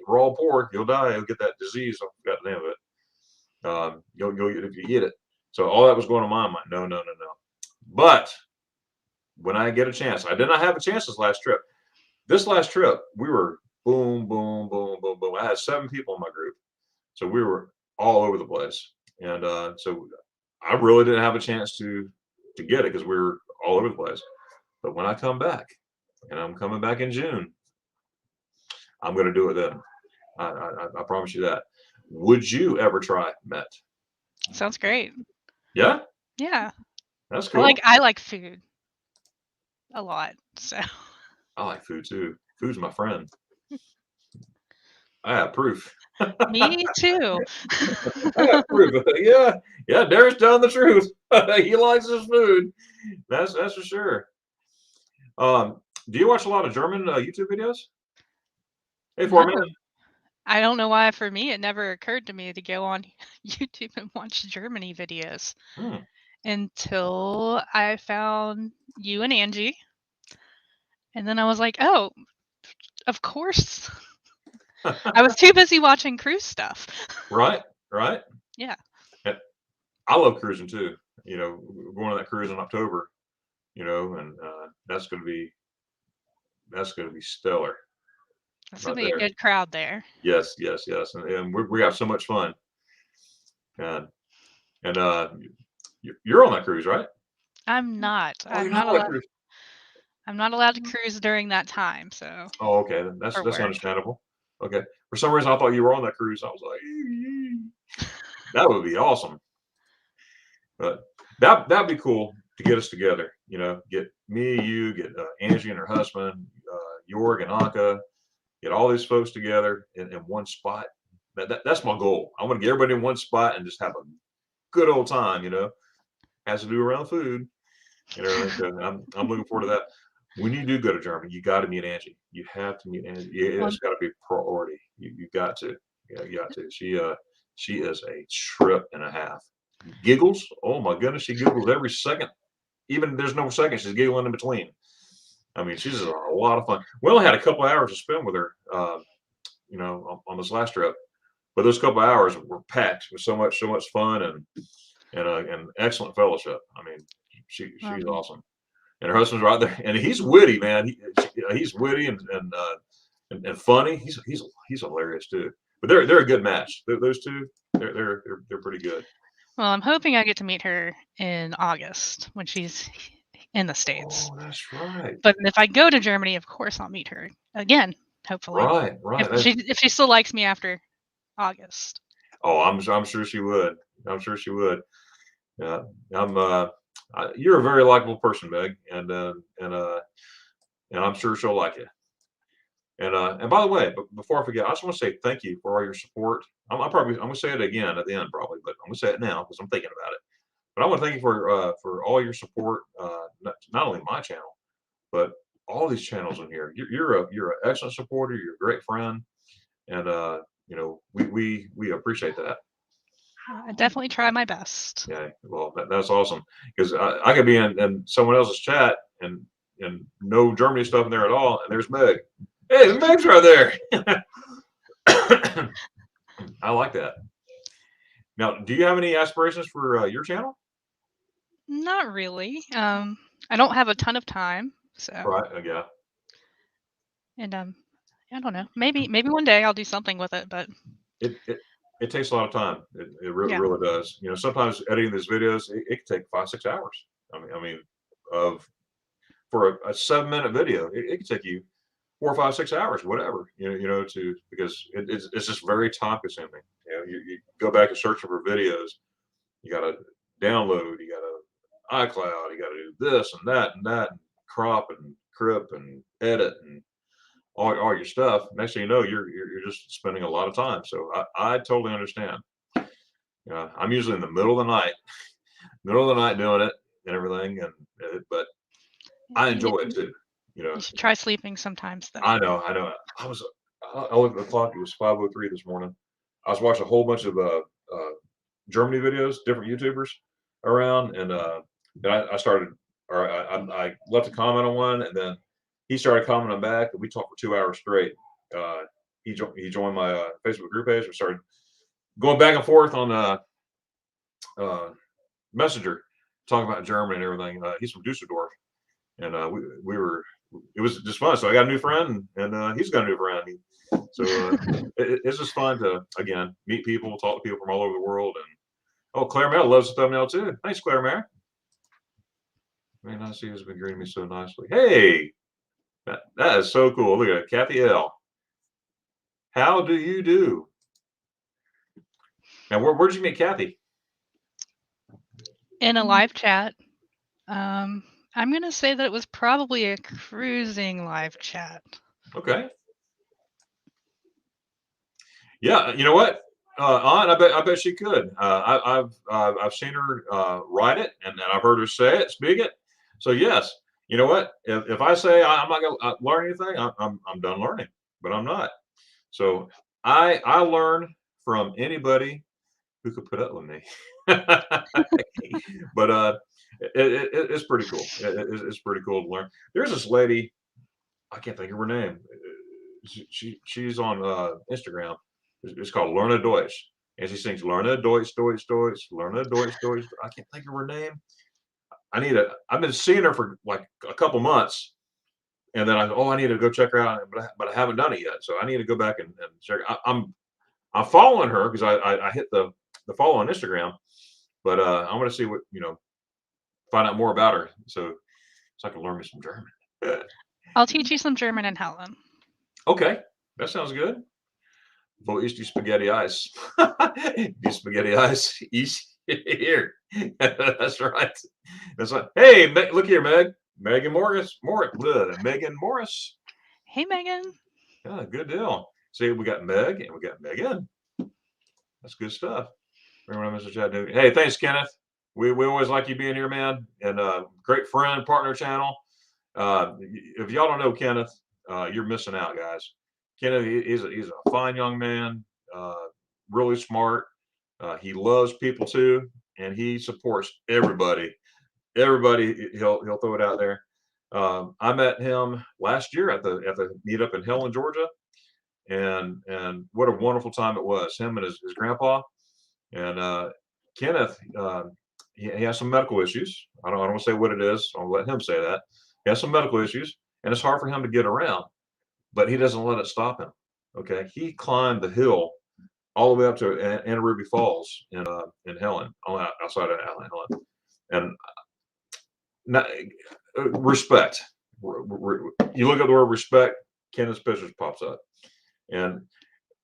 raw pork. You'll die. You'll get that disease. I forgot the name of it. You'll if you eat it. So all that was going on my mind. No. But when I get a chance, I did not have a chance this last trip. This last trip, we were boom. I had 7 people in my group, so we were all over the place, and so I really didn't have a chance to get it because we were all over the place. But when I come back, and I'm coming back in June, I'm going to do it then. I promise you that. Would you ever try Met? Sounds great. Yeah? Yeah. That's cool. I like food a lot. So I like food too. Food's my friend. I have proof. Me too. I have proof. Yeah, Darren's telling the truth. He likes his food. That's for sure. Do you watch a lot of German YouTube videos? Hey, for No. man. I don't know why for me it never occurred to me to go on YouTube and watch Germany videos until I found you and Angie. And then I was like, oh, of course. I was too busy watching cruise stuff. Right. Yeah. And I love cruising too. You know, we're going on that cruise in October. You know, and that's going to be stellar. That's Right gonna be a there. good crowd there. Yes, and we have so much fun. And you're on that cruise, right? I'm not. Oh, you're I'm not not on that allowed. cruise. I'm not allowed to cruise during that time. So Oh, okay, then that's for work. understandable. Okay, for some reason I thought you were on that cruise. I was like, that would be awesome. But that'd be cool to get us together. You know, get me, you, get Angie and her husband, Jorg and Anka, get all these folks together in one spot. That's my goal. I want to get everybody in one spot and just have a good old time. You know, has to do around food and everything. So I'm looking forward to that. When you do go to Germany, you got to meet Angie. You have to meet Angie. It's got to be a priority. You got to. Yeah, you got to. She is a trip and a half. Giggles. Oh my goodness, she giggles every second. Even there's no second, she's giggling in between. I mean, she's a lot of fun. We only had a couple of hours to spend with her, you know, on this last trip, but those couple of hours were packed with so much fun and excellent fellowship. I mean, she's awesome, and her husband's right there, and he's witty, man. He's witty and funny. He's hilarious too. But they're a good match. Those two, they're pretty good. Well, I'm hoping I get to meet her in August when she's in the States. Oh, that's right. But if I go to Germany, of course I'll meet her again, hopefully. Right. If she still likes me after August. Oh, I'm sure she would. I'm sure she would. Yeah, you're a very likable person, Meg, and I'm sure she'll like you. And by the way, before I forget, I just want to say thank you for all your support. I'm gonna say it again at the end probably, but I'm gonna say it now because I'm thinking about it. But I want to thank you for all your support, not only my channel, but all these channels in here. You're an excellent supporter. You're a great friend, and you know we appreciate that. I definitely try my best. Yeah, well, that's awesome because I could be in someone else's chat and no Germany stuff in there at all, and there's Meg. Hey, Meg's right there. I like that. Now, do you have any aspirations for your channel? Not really. I don't have a ton of time, so. Right. Yeah. And I don't know. Maybe one day I'll do something with it, but it takes a lot of time. It really does. You know, sometimes editing these videos it can take 5-6 hours. I mean, for a 7-minute video, it can take you 4, 5, 6 hours, whatever. Because it's just very time consuming. You know, you go back and search for videos. You got to download. You got to iCloud. You got to do this and that, and crop and crip and edit and all your stuff. Next thing you know, you're just spending a lot of time. So I totally understand. I'm usually in the middle of the night doing it and everything, but I enjoy it too. You should try sleeping sometimes though. I know. I looked at the clock. It was 5:03 this morning. I was watching a whole bunch of Germany videos, different YouTubers around, and then I started, or I left a comment on one, and then he started commenting back, and we talked for 2 hours straight. He joined my Facebook group page. We started going back and forth on Messenger, talking about Germany and everything. He's from Dusseldorf, and we were. It was just fun. So I got a new friend, and he's got a new friend. So it's just fun to again meet people, talk to people from all over the world. And Claire Mel loves the thumbnail too. Thanks, Claire Mel. Man, I see who's been greeting me so nicely. Hey, that is so cool. Look at it, Kathy L. How do you do? Now, where'd you meet Kathy? In a live chat. I'm going to say that it was probably a cruising live chat. Okay. Yeah, you know what? I bet she could. I've seen her write it, and I've heard her say it, speak it. So yes, You know what? If I say I'm not going to learn anything, I'm done learning, but I'm not. So I learn from anybody who could put up with me. But it's pretty cool. It's pretty cool to learn. There's this lady, I can't think of her name. She's on Instagram. It's called Lerne Deutsch, and she sings Lerne Deutsch, Deutsch, Deutsch, Lerne Deutsch, Deutsch. I can't think of her name. I've been seeing her for like a couple months, and then I need to go check her out, but I haven't done it yet. So I need to go back and check. I'm following her because I hit the follow on Instagram, but I want to see what find out more about her so I can learn me some German. I'll teach you some German in Helen. Okay, that sounds good. Wo ist die Spaghetti Ice? Die Spaghetti Ice is here. That's right. That's right. Hey, look here, Meg. Megan Morris. Megan Morris. Hey, Megan. Yeah, good deal. See, we got Meg and we got Megan. That's good stuff. Remember, Mr. Chattanooga. Hey, thanks, Kenneth. We always like you being here, man. And great friend, partner channel. If y'all don't know Kenneth, you're missing out, guys. Kenneth, he's a fine young man, really smart. He loves people too, and he supports everybody. Everybody, he'll throw it out there. I met him last year at the meetup in Helen, Georgia, and what a wonderful time it was. Him and his grandpa, and Kenneth. He has some medical issues. I don't want to say what it is. I'll let him say that. He has some medical issues, and it's hard for him to get around, but he doesn't let it stop him. Okay, he climbed the hill all the way up to Anaruby Falls in Helen, outside of Helen, and respect. You look at the word respect, Kenneth's pictures pops up, and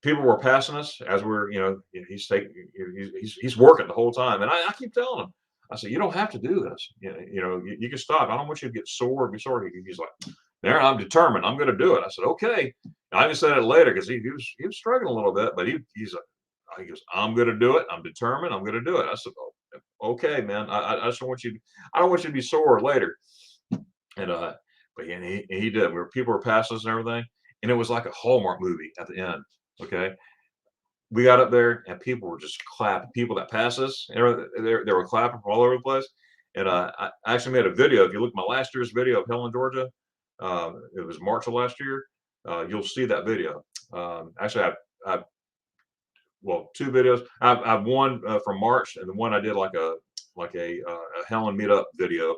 people were passing us as we're, he's working the whole time, and I keep telling him, I said, you don't have to do this. You can stop. I don't want you to get sore or be sore. He's like, there, I'm determined. I'm going to do it. I said, okay. And I even said it later because he was struggling a little bit, but he goes, I'm going to do it. I'm determined. I'm going to do it. I said, oh, okay, man. I just don't want you. I don't want you to be sore later. And but he did. Where people were passing us and everything, and it was like a Hallmark movie at the end. Okay. We got up there and people were just clapping. People that passed us, they were clapping from all over the place. And I actually made a video. If you look at my last year's video of Helen, Georgia, it was March of last year. You'll see that video. Actually, I two videos. I have one from March, and the one I did like a Helen meetup video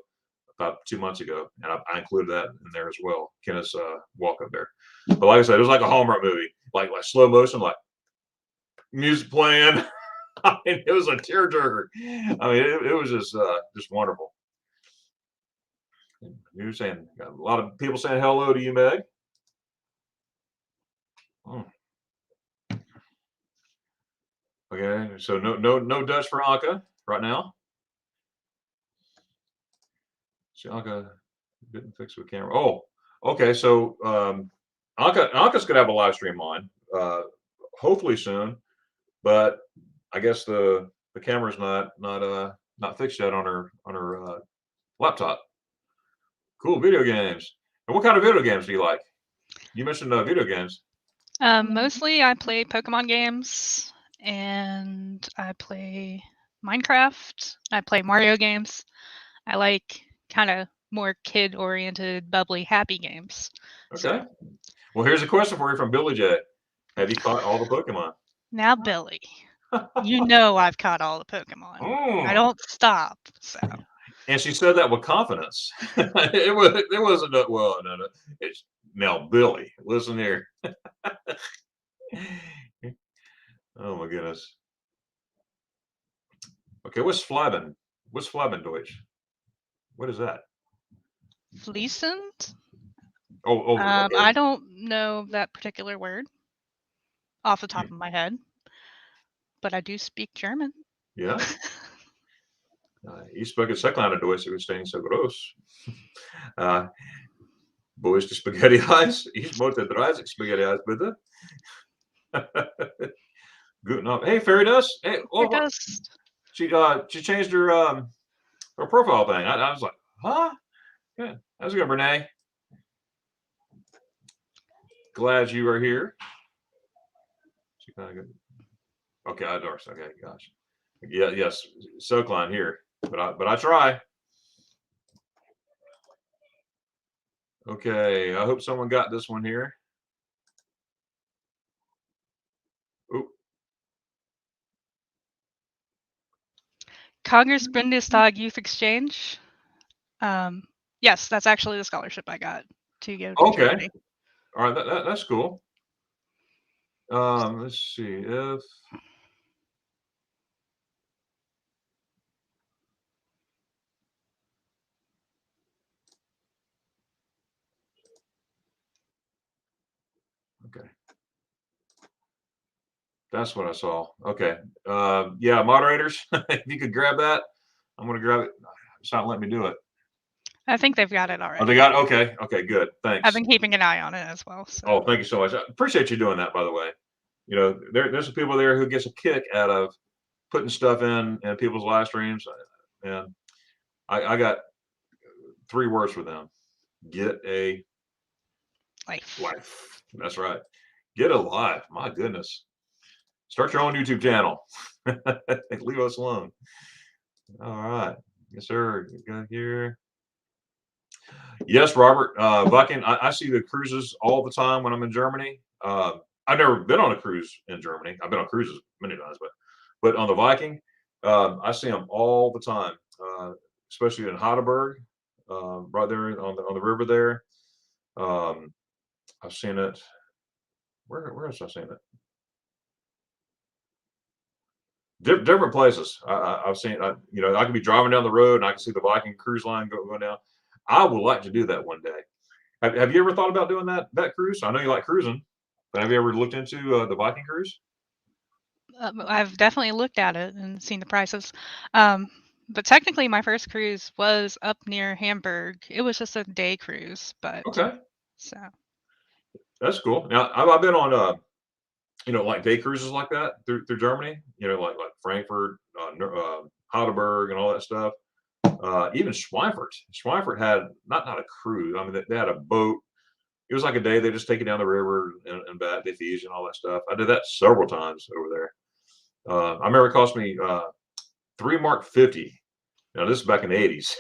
about 2 months ago, and I included that in there as well. Kenneth's walk up there. But like I said, it was like a Hallmark movie, like slow motion, like music playing. I mean, it was a tearjerker. I mean, it was just wonderful. You were saying, got a lot of people saying hello to you, Meg. Okay, so no Dutch for Anka right now. See, Anka didn't fix the camera. Oh, okay. So Anka's gonna have a live stream on, hopefully soon, but I guess the camera's not fixed yet on her laptop. Cool, video games. And what kind of video games do you like? You mentioned video games. Mostly I play Pokemon games, and I play Minecraft. I play Mario games. I like kind of more kid-oriented, bubbly, happy games. Okay. So, well, here's a question for you from Billy J. Have you caught all the Pokemon? now, Billy, you know I've caught all the Pokemon. I don't stop. So. And she said that with confidence. it wasn't that well. No. It's now Billy. Listen here. Oh my goodness. Okay, what's Flabben? What's Flabben Deutsch? What is that? Fließend? Oh, okay. I don't know that particular word off the top of my head, but I do speak German. Yeah. Ich spreche sehr kleine Deutsch, wir stehen so groß. Wo ist die Spaghetti Eis? Ich möchte 30 Spaghetti Eis, bitte. Good enough. Hey, Fairy Dust. Hey, Fairy Dust. She changed her profile thing. I was like, huh? Yeah. How's it going, Renee? Glad you are here. She kind of good. Okay, outdoors. Okay, gosh. Yeah, yes. Soakline here, but I try. Okay, I hope someone got this one here. Oop. Congress Bundestag Youth Exchange. Yes, that's actually the scholarship I got to go to Okay. Germany. All right, that's cool. Let's see if okay. That's what I saw. Okay. Yeah, moderators, if you could grab that, I'm gonna grab it. It's not letting me do it. I think they've got it Oh, already. they got it? Okay. Okay, good. I've Thanks. been keeping an eye on it as well. So. Oh, thank you so much. I appreciate you doing that, by the way. You know, there's some people there who gets a kick out of putting stuff in people's live streams. And I got 3 words for them. Get a life. That's right. Get a life. My goodness. Start your own YouTube channel. Leave us alone. All right. Yes, sir. Got here. Yes, Robert. Viking, I see the cruises all the time when I'm in Germany. I've never been on a cruise in Germany. I've been on cruises many times, but on the Viking, I see them all the time, especially in Heidelberg, right there on the river there. I've seen it. Where else have I seen it? Different places. I've seen. You know, I could be driving down the road and I can see the Viking cruise line going down. I would like to do that one day. Have you ever thought about doing that cruise? I know you like cruising, but have you ever looked into the Viking cruise? I've definitely looked at it and seen the prices. But technically, my first cruise was up near Hamburg. It was just a day cruise, but Okay, so that's cool. Now I've been on you know, like day cruises like that through Germany. You know, like Frankfurt, Heidelberg, and all that stuff. Even Schweinfurt. Schweinfurt had not a cruise. I mean, they had a boat. It was like a day. They just take you down the river and back. They feed you and all that stuff. I did that several times over there. I remember it cost me £3.50. Now this is back in the 80s.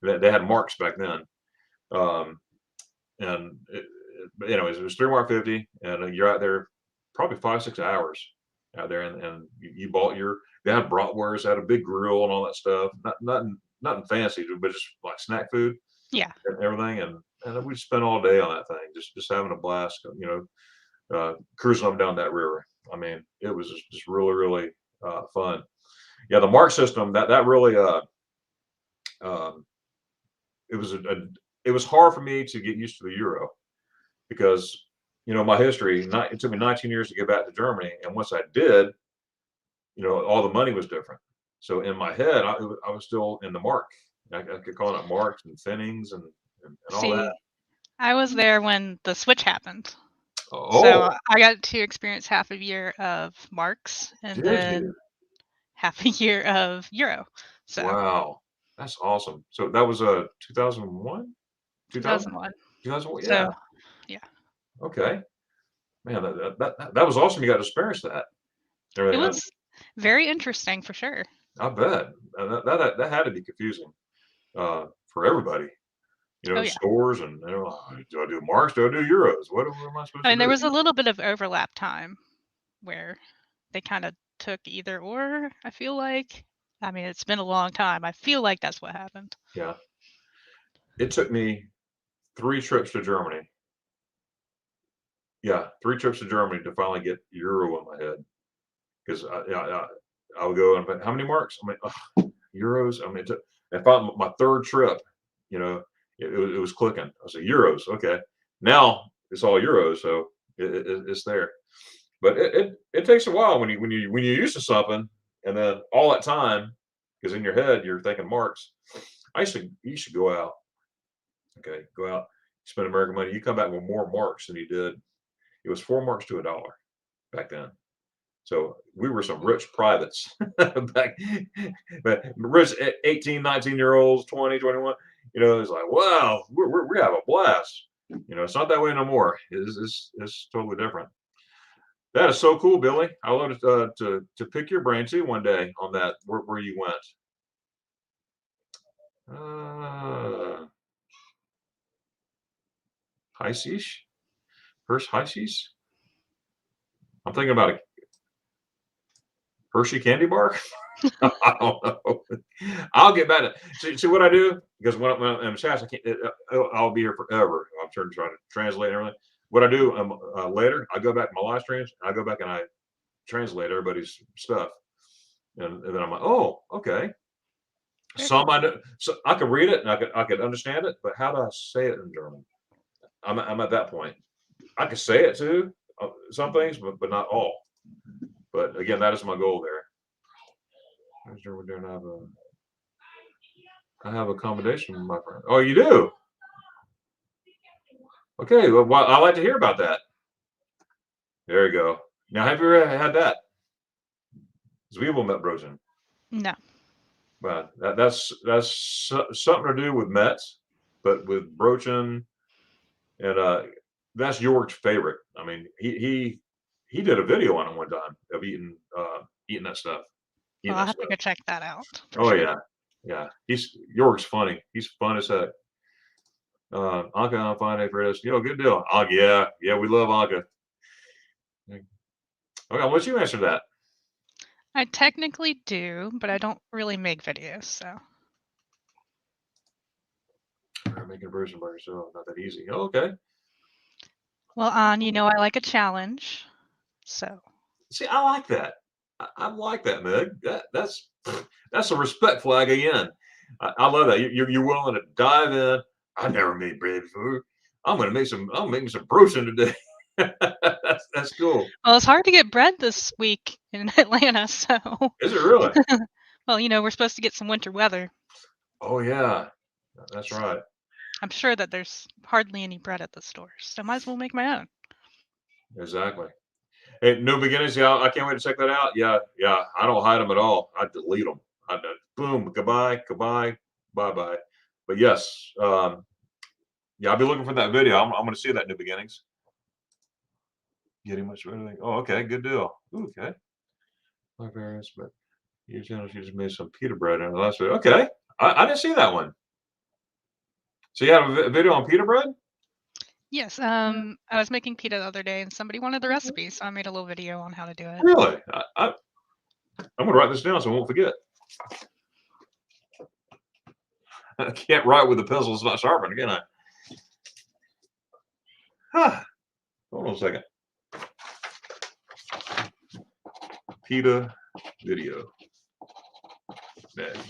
They had marks back then. And anyways, it was £3.50, and you're out there probably 5-6 hours out there, and you bought they had bratwurst, had a big grill and all that stuff. Nothing fancy, but just like snack food. yeah. And everything, and we spent all day on that thing, just having a blast. You know, cruising up and down that river. I mean, it was just really fun. Yeah, the mark system that really um, it was it was hard for me to get used to the euro because you know my history. It took me 19 years to get back to Germany, and once I did, you know, all the money was different. So in my head, I was still in the mark. I could call it marks and finnings and all See, that. I was there when the switch happened. Oh, So I got to experience half a year of marks and did then you? half a year of euro. So Wow, that's awesome. So that was 2001, 2000, 2001. 2001. Yeah. So yeah, Okay. Man, that was awesome. You got to experience that. it Everything. was very interesting for sure. I bet that had to be confusing for everybody. You Oh know, yeah. stores and you know, do I do marks? Do I do euros? What am I supposed I to mean, there do? was a little bit of overlap time where they kind of took either or, I feel like. I mean, it's been a long time. I feel like that's what happened. Yeah. It took me 3 trips to Germany. Yeah, 3 trips to Germany to finally get euro in my head because I would go and how many marks? I mean, euros. I mean, if my 3rd trip, you know, it was clicking. I was like, euros, okay. Now it's all euros, so it's there. But it takes a while when you're used to something, and then all that time, because in your head you're thinking marks. You should go out. Okay, go out, spend American money. You come back with more marks than you did. It was 4 marks to $1 back then. So we were some rich privates back, but rich 18, 19-year-olds, 20, 21. You know, it's like, wow, we have a blast. You know, it's not that way no more. It's totally different. That is so cool, Billy. I love to pick your brain too one day on that where you went. Heissies? Hirsch Heissies? I'm thinking about a Hershey candy bar. I don't know. I'll get back to see what I do because when I'm in class, I can't. I'll be here forever. I'm trying to translate and everything. What I do later, I go back to my live streams. I go back and I translate everybody's stuff, and then I'm like, oh, okay. Some I do, so I could read it and I could understand it, but how do I say it in German? I'm at that point. I could say it too, some things, but not all. But again, that is my goal there. I have accommodation with my friend. Oh, you do? Okay, well, I like to hear about that. There you go. Now, have you ever had that? Zwiebel met Brosen. No. But that's something to do with Mets, but with Brochen, and that's York's favorite. I mean, he did a video on it one time of eating that stuff. Well, I'll have to go check that out. Oh sure. Yeah. York's funny. He's fun as heck. Anka on fine for this. Good deal. Anka, yeah, we love Anka. Okay, I'll let you answer that. I technically do, but I don't really make videos, so. I'm making a version by yourself, not that easy. Oh, okay. Well, I like a challenge, so. See, I like that. I like that, Meg. That's a respect flag again. I love that. You're willing to dive in. I never made bread before. I'm gonna make me some Brosen today. that's cool. Well, it's hard to get bread this week in Atlanta, so. Is it really? Well, we're supposed to get some winter weather. Oh yeah, that's right. I'm sure that there's hardly any bread at the stores, so might as well make my own. Exactly. Hey, New Beginnings. Yeah, I can't wait to check that out. Yeah. I don't hide them at all. I delete them. Boom. Goodbye. Bye. But yes, yeah, I'll be looking for that video. I'm going to see that New Beginnings. Getting much of anything. Oh, okay, good deal. Ooh, okay. My variants, but your channel, she just made some pita bread in the last video. Okay, I didn't see that one. So you have a video on pita bread? Yes. I was making pita the other day, and somebody wanted the recipe, so I made a little video on how to do it. Really? I'm going to write this down so I won't forget. I can't write with the pencil. It's not sharpened, can I? Hold on a second. Pita video.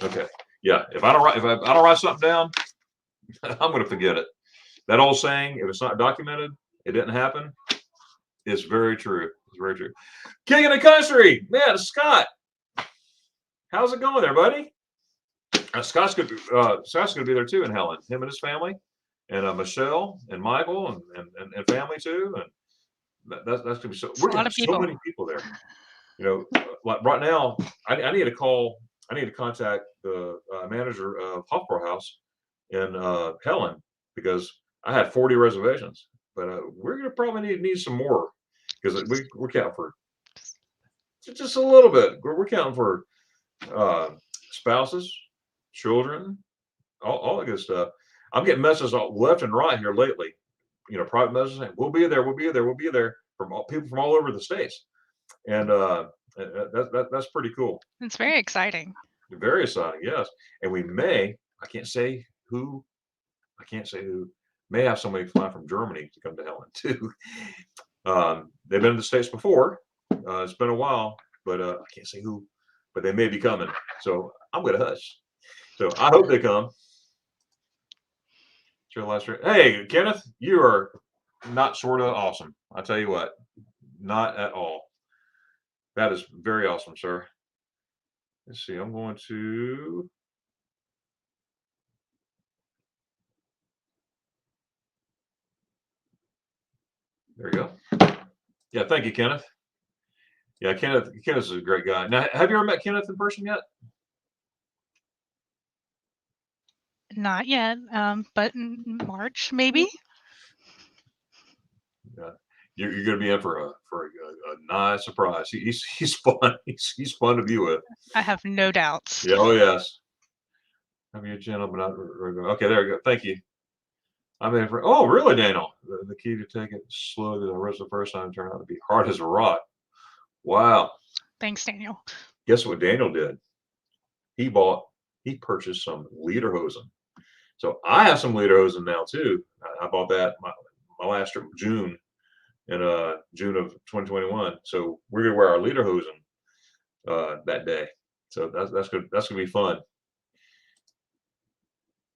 Okay. Yeah. If I don't write something down, I'm going to forget it. That old saying, if it's not documented, it didn't happen. It's very true. It's very true. King of the country, man, Scott. How's it going there, buddy? Scott's going to be there too in Helen. Him and his family, and Michelle and Michael and family too. And that's going to be so. We're going to have so many people there. Like right now, I need to call. I need to contact the manager of Hofbräu House in Helen because I had 40 reservations, but we're going to probably need some more because we're counting for just a little bit. We're counting for spouses, children, all the good stuff. I'm getting messages left and right here lately. Private messages saying, we'll be there from people from all over the states. And that's pretty cool. It's very exciting. Very exciting, yes. And we may, I can't say who, may have somebody fly from Germany to come to Helen too. They've been in the States before. It's been a while, but I can't say who, but they may be coming. So I'm going to hush. So I hope they come. Hey, Kenneth, you are not sort of awesome. I tell you what, not at all. That is very awesome, sir. Let's see. I'm going to. There you go. Yeah, thank you, Kenneth. Yeah, Kenneth is a great guy. Now, have you ever met Kenneth in person yet? Not yet, but in March maybe. Yeah. You're going to be in for a nice surprise. He's fun. He's fun to be with. I have no doubts. Yeah. Oh yes. I mean, gentlemen. Okay, there we go. Thank you. I'm in for. Oh, really, Daniel? The key to take it slow that I read the first time turned out to be hard as a rock. Wow. Thanks, Daniel. Guess what Daniel did? He purchased some lederhosen. So I have some lederhosen now too. I bought that my last trip June in June of 2021. So we're gonna wear our lederhosen that day. So that's good. That's gonna be fun.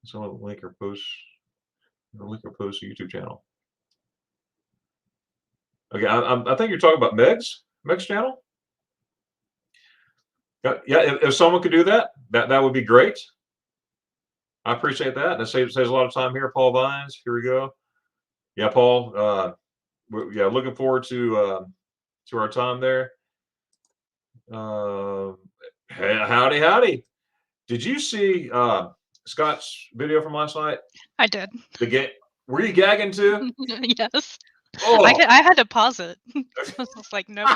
So link or post YouTube channel. Okay, I think you're talking about Meg's channel. Yeah, if someone could do that would be great. I appreciate that. That saves a lot of time here. Paul Vines, here we go. Yeah, Paul. Yeah, looking forward to our time there. Hey, howdy. Did you see Scott's video from last night? I did. Were you gagging too? Yes. Oh. I had to pause it. I was like, nope.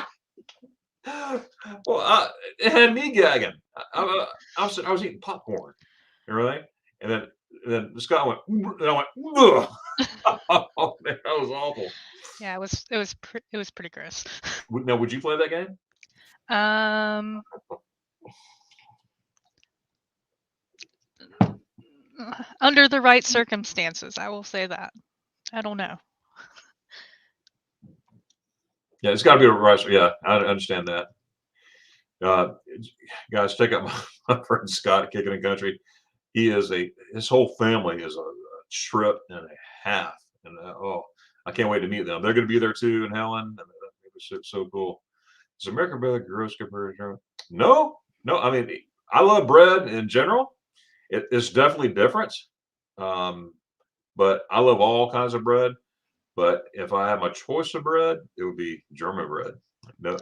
Well, it had me gagging. I was eating popcorn, everything, and then Scott went, and I went, ugh. Oh man, that was awful. Yeah, it was pretty gross. Now, would you play that game? Under the right circumstances, I will say that. I don't know. Yeah, it's got to be the right. Yeah, I understand that. Guys, check out my friend Scott, Kicking and Country. His whole family is a trip and a half, and I can't wait to meet them. They're going to be there too, and Helen. And it's so cool. Is America better gross compared to German? No. I mean, I love bread in general. It's definitely different, but I love all kinds of bread. But if I had my choice of bread, it would be German bread.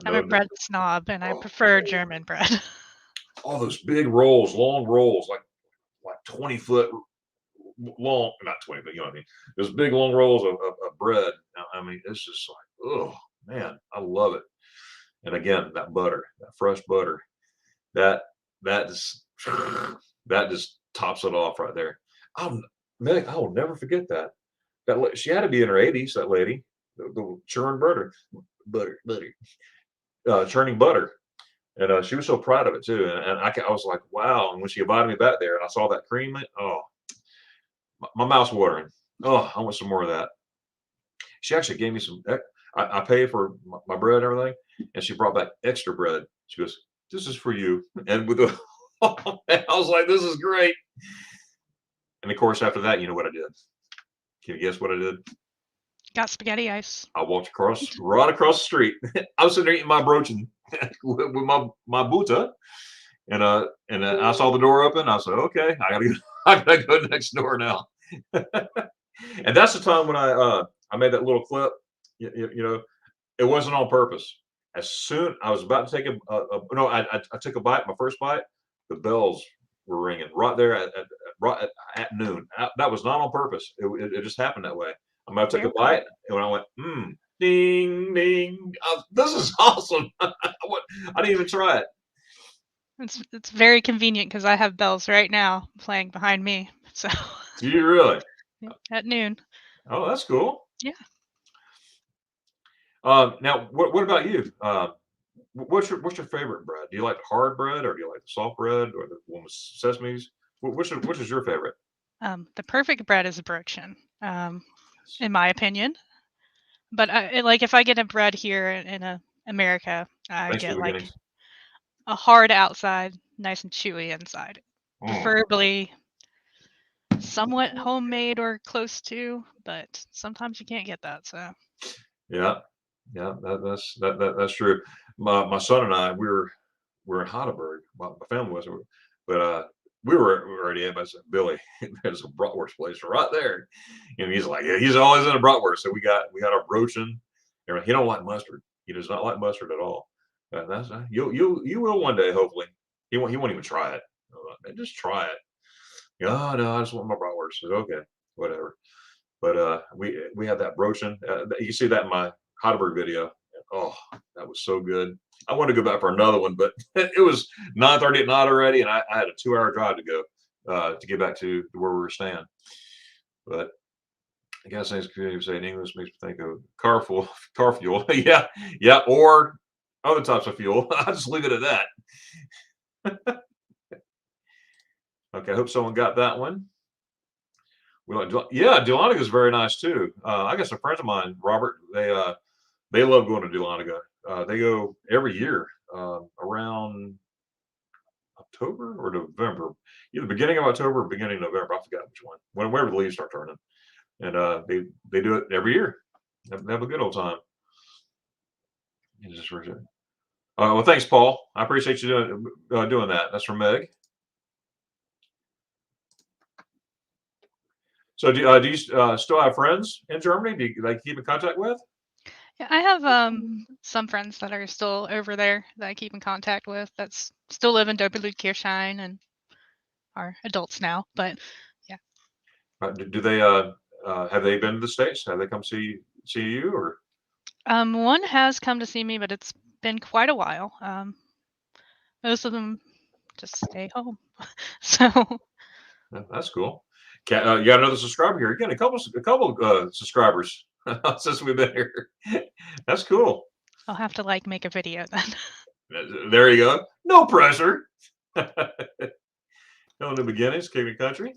I'm a bread snob, and I prefer German bread. All those big rolls, long rolls, like 20-foot long, not 20, but you know what I mean. Those big long rolls of bread. I mean, it's just like, oh man, I love it. And again, that butter, that fresh butter, that just tops it off right there. Meg, I will never forget that. She had to be in her 80s. That lady, the churning butter, churning butter, and she was so proud of it too. And I was like, wow. And when she invited me back there, and I saw that cream, my mouth's watering. Oh, I want some more of that. She actually gave me some. I paid for my bread and everything, and she brought back extra bread. She goes, "This is for you." And with the, I was like, "This is great." And of course, after that, you know what I did? Can you guess what I did? Got spaghetti ice. I walked right across the street. I was sitting there eating my brochen with my buta, and I saw the door open. I said, "Okay, I gotta go next door now." And that's the time when I made that little clip. You know, it wasn't on purpose. As soon I was about to take I took a bite. My first bite, the bells were ringing right there at noon. That was not on purpose. It just happened that way. I'm about to take a bite, and when I went, ding, ding, this is awesome. I didn't even try it. It's very convenient because I have bells right now playing behind me. So. Do you really? At noon. Oh, that's cool. Yeah. Now, what about you? What's your favorite bread? Do you like hard bread, or do you like the soft bread, or the one with sesames? Which is your favorite? The perfect bread is brochen, in my opinion. But if I get a bread here in America, I get like a hard outside, nice and chewy inside. Preferably somewhat homemade or close to, but sometimes you can't get that. So. Yeah, that's true. My son and I, we were in Heidelberg. My family was, but we were already at. I said, Billy, there's a bratwurst place right there, and he's like, yeah, he's always in a bratwurst. So we got our brochen. He don't like mustard. He does not like mustard at all. That's you will one day, hopefully. He won't even try it. Just try it. Oh no, I just want my bratwurst. I said, okay, whatever. But we had that brochen. You see that in my Heidelberg video. Oh, that was so good. I want to go back for another one, but it was 9:30 at night already, and I had a 2-hour drive to go to get back to where we were staying. But I guess things community say in English makes me think of car fuel. Yeah, yeah, or other types of fuel. I'll just leave it at that. Okay, I hope someone got that one. Yeah, Dahlonega is very nice too. I got some friends of mine, Robert. They love going to Dahlonega. They go every year around October or November, either beginning of October or beginning of November. I forgot which one. Whenever the leaves start turning, and they do it every year. Have a good old time. Well, thanks, Paul. I appreciate you doing that. That's from Meg. So do you still have friends in Germany? Do you like keep in contact with? Yeah, I have some friends that are still over there that I keep in contact with that's still live in Doppelkirchheim and are adults now. But yeah. Do they have they been to the States? Have they come see you or? One has come to see me, but it's been quite a while. Most of them just stay home. So That's cool. You got another subscriber here. Again, a couple subscribers since we've been here. That's cool. I'll have to make a video then. There you go. No pressure. Hello, New Beginnings, Cape Country.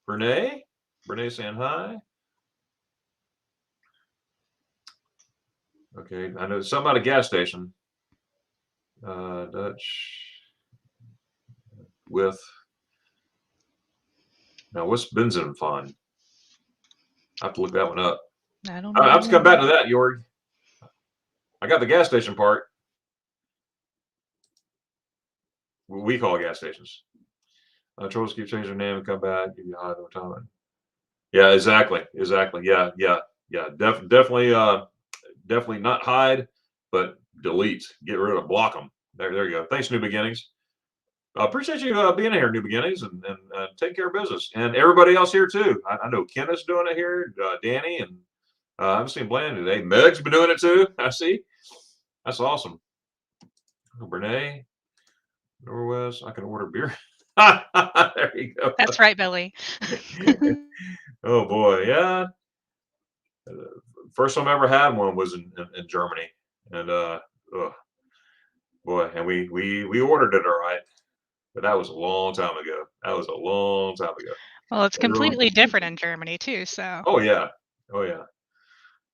Renee saying hi. Okay, I know something about a gas station. Dutch with. Now, what's Benzinfon? I have to look that one up. I don't know. I have to come back to that, Jorg. I got the gas station part. We call gas stations. Trolls keep changing their name and come back, give you a high no time. Yeah, exactly. Yeah. Definitely not hide, but delete. Get rid of, block them. There you go. Thanks, New Beginnings. I appreciate you being here, New Beginnings, and take care of business. And everybody else here too. I know Ken is doing it here, Danny, and I haven't seen Bland today. Meg's been doing it too. I see. That's awesome. Renee, Norwest, I can order beer. There you go. That's right, Billy. Oh boy, yeah. First time I ever had one was in Germany, and oh boy, and we ordered it all right, but that was a long time ago. Well, it's completely different in Germany too. So. Oh yeah.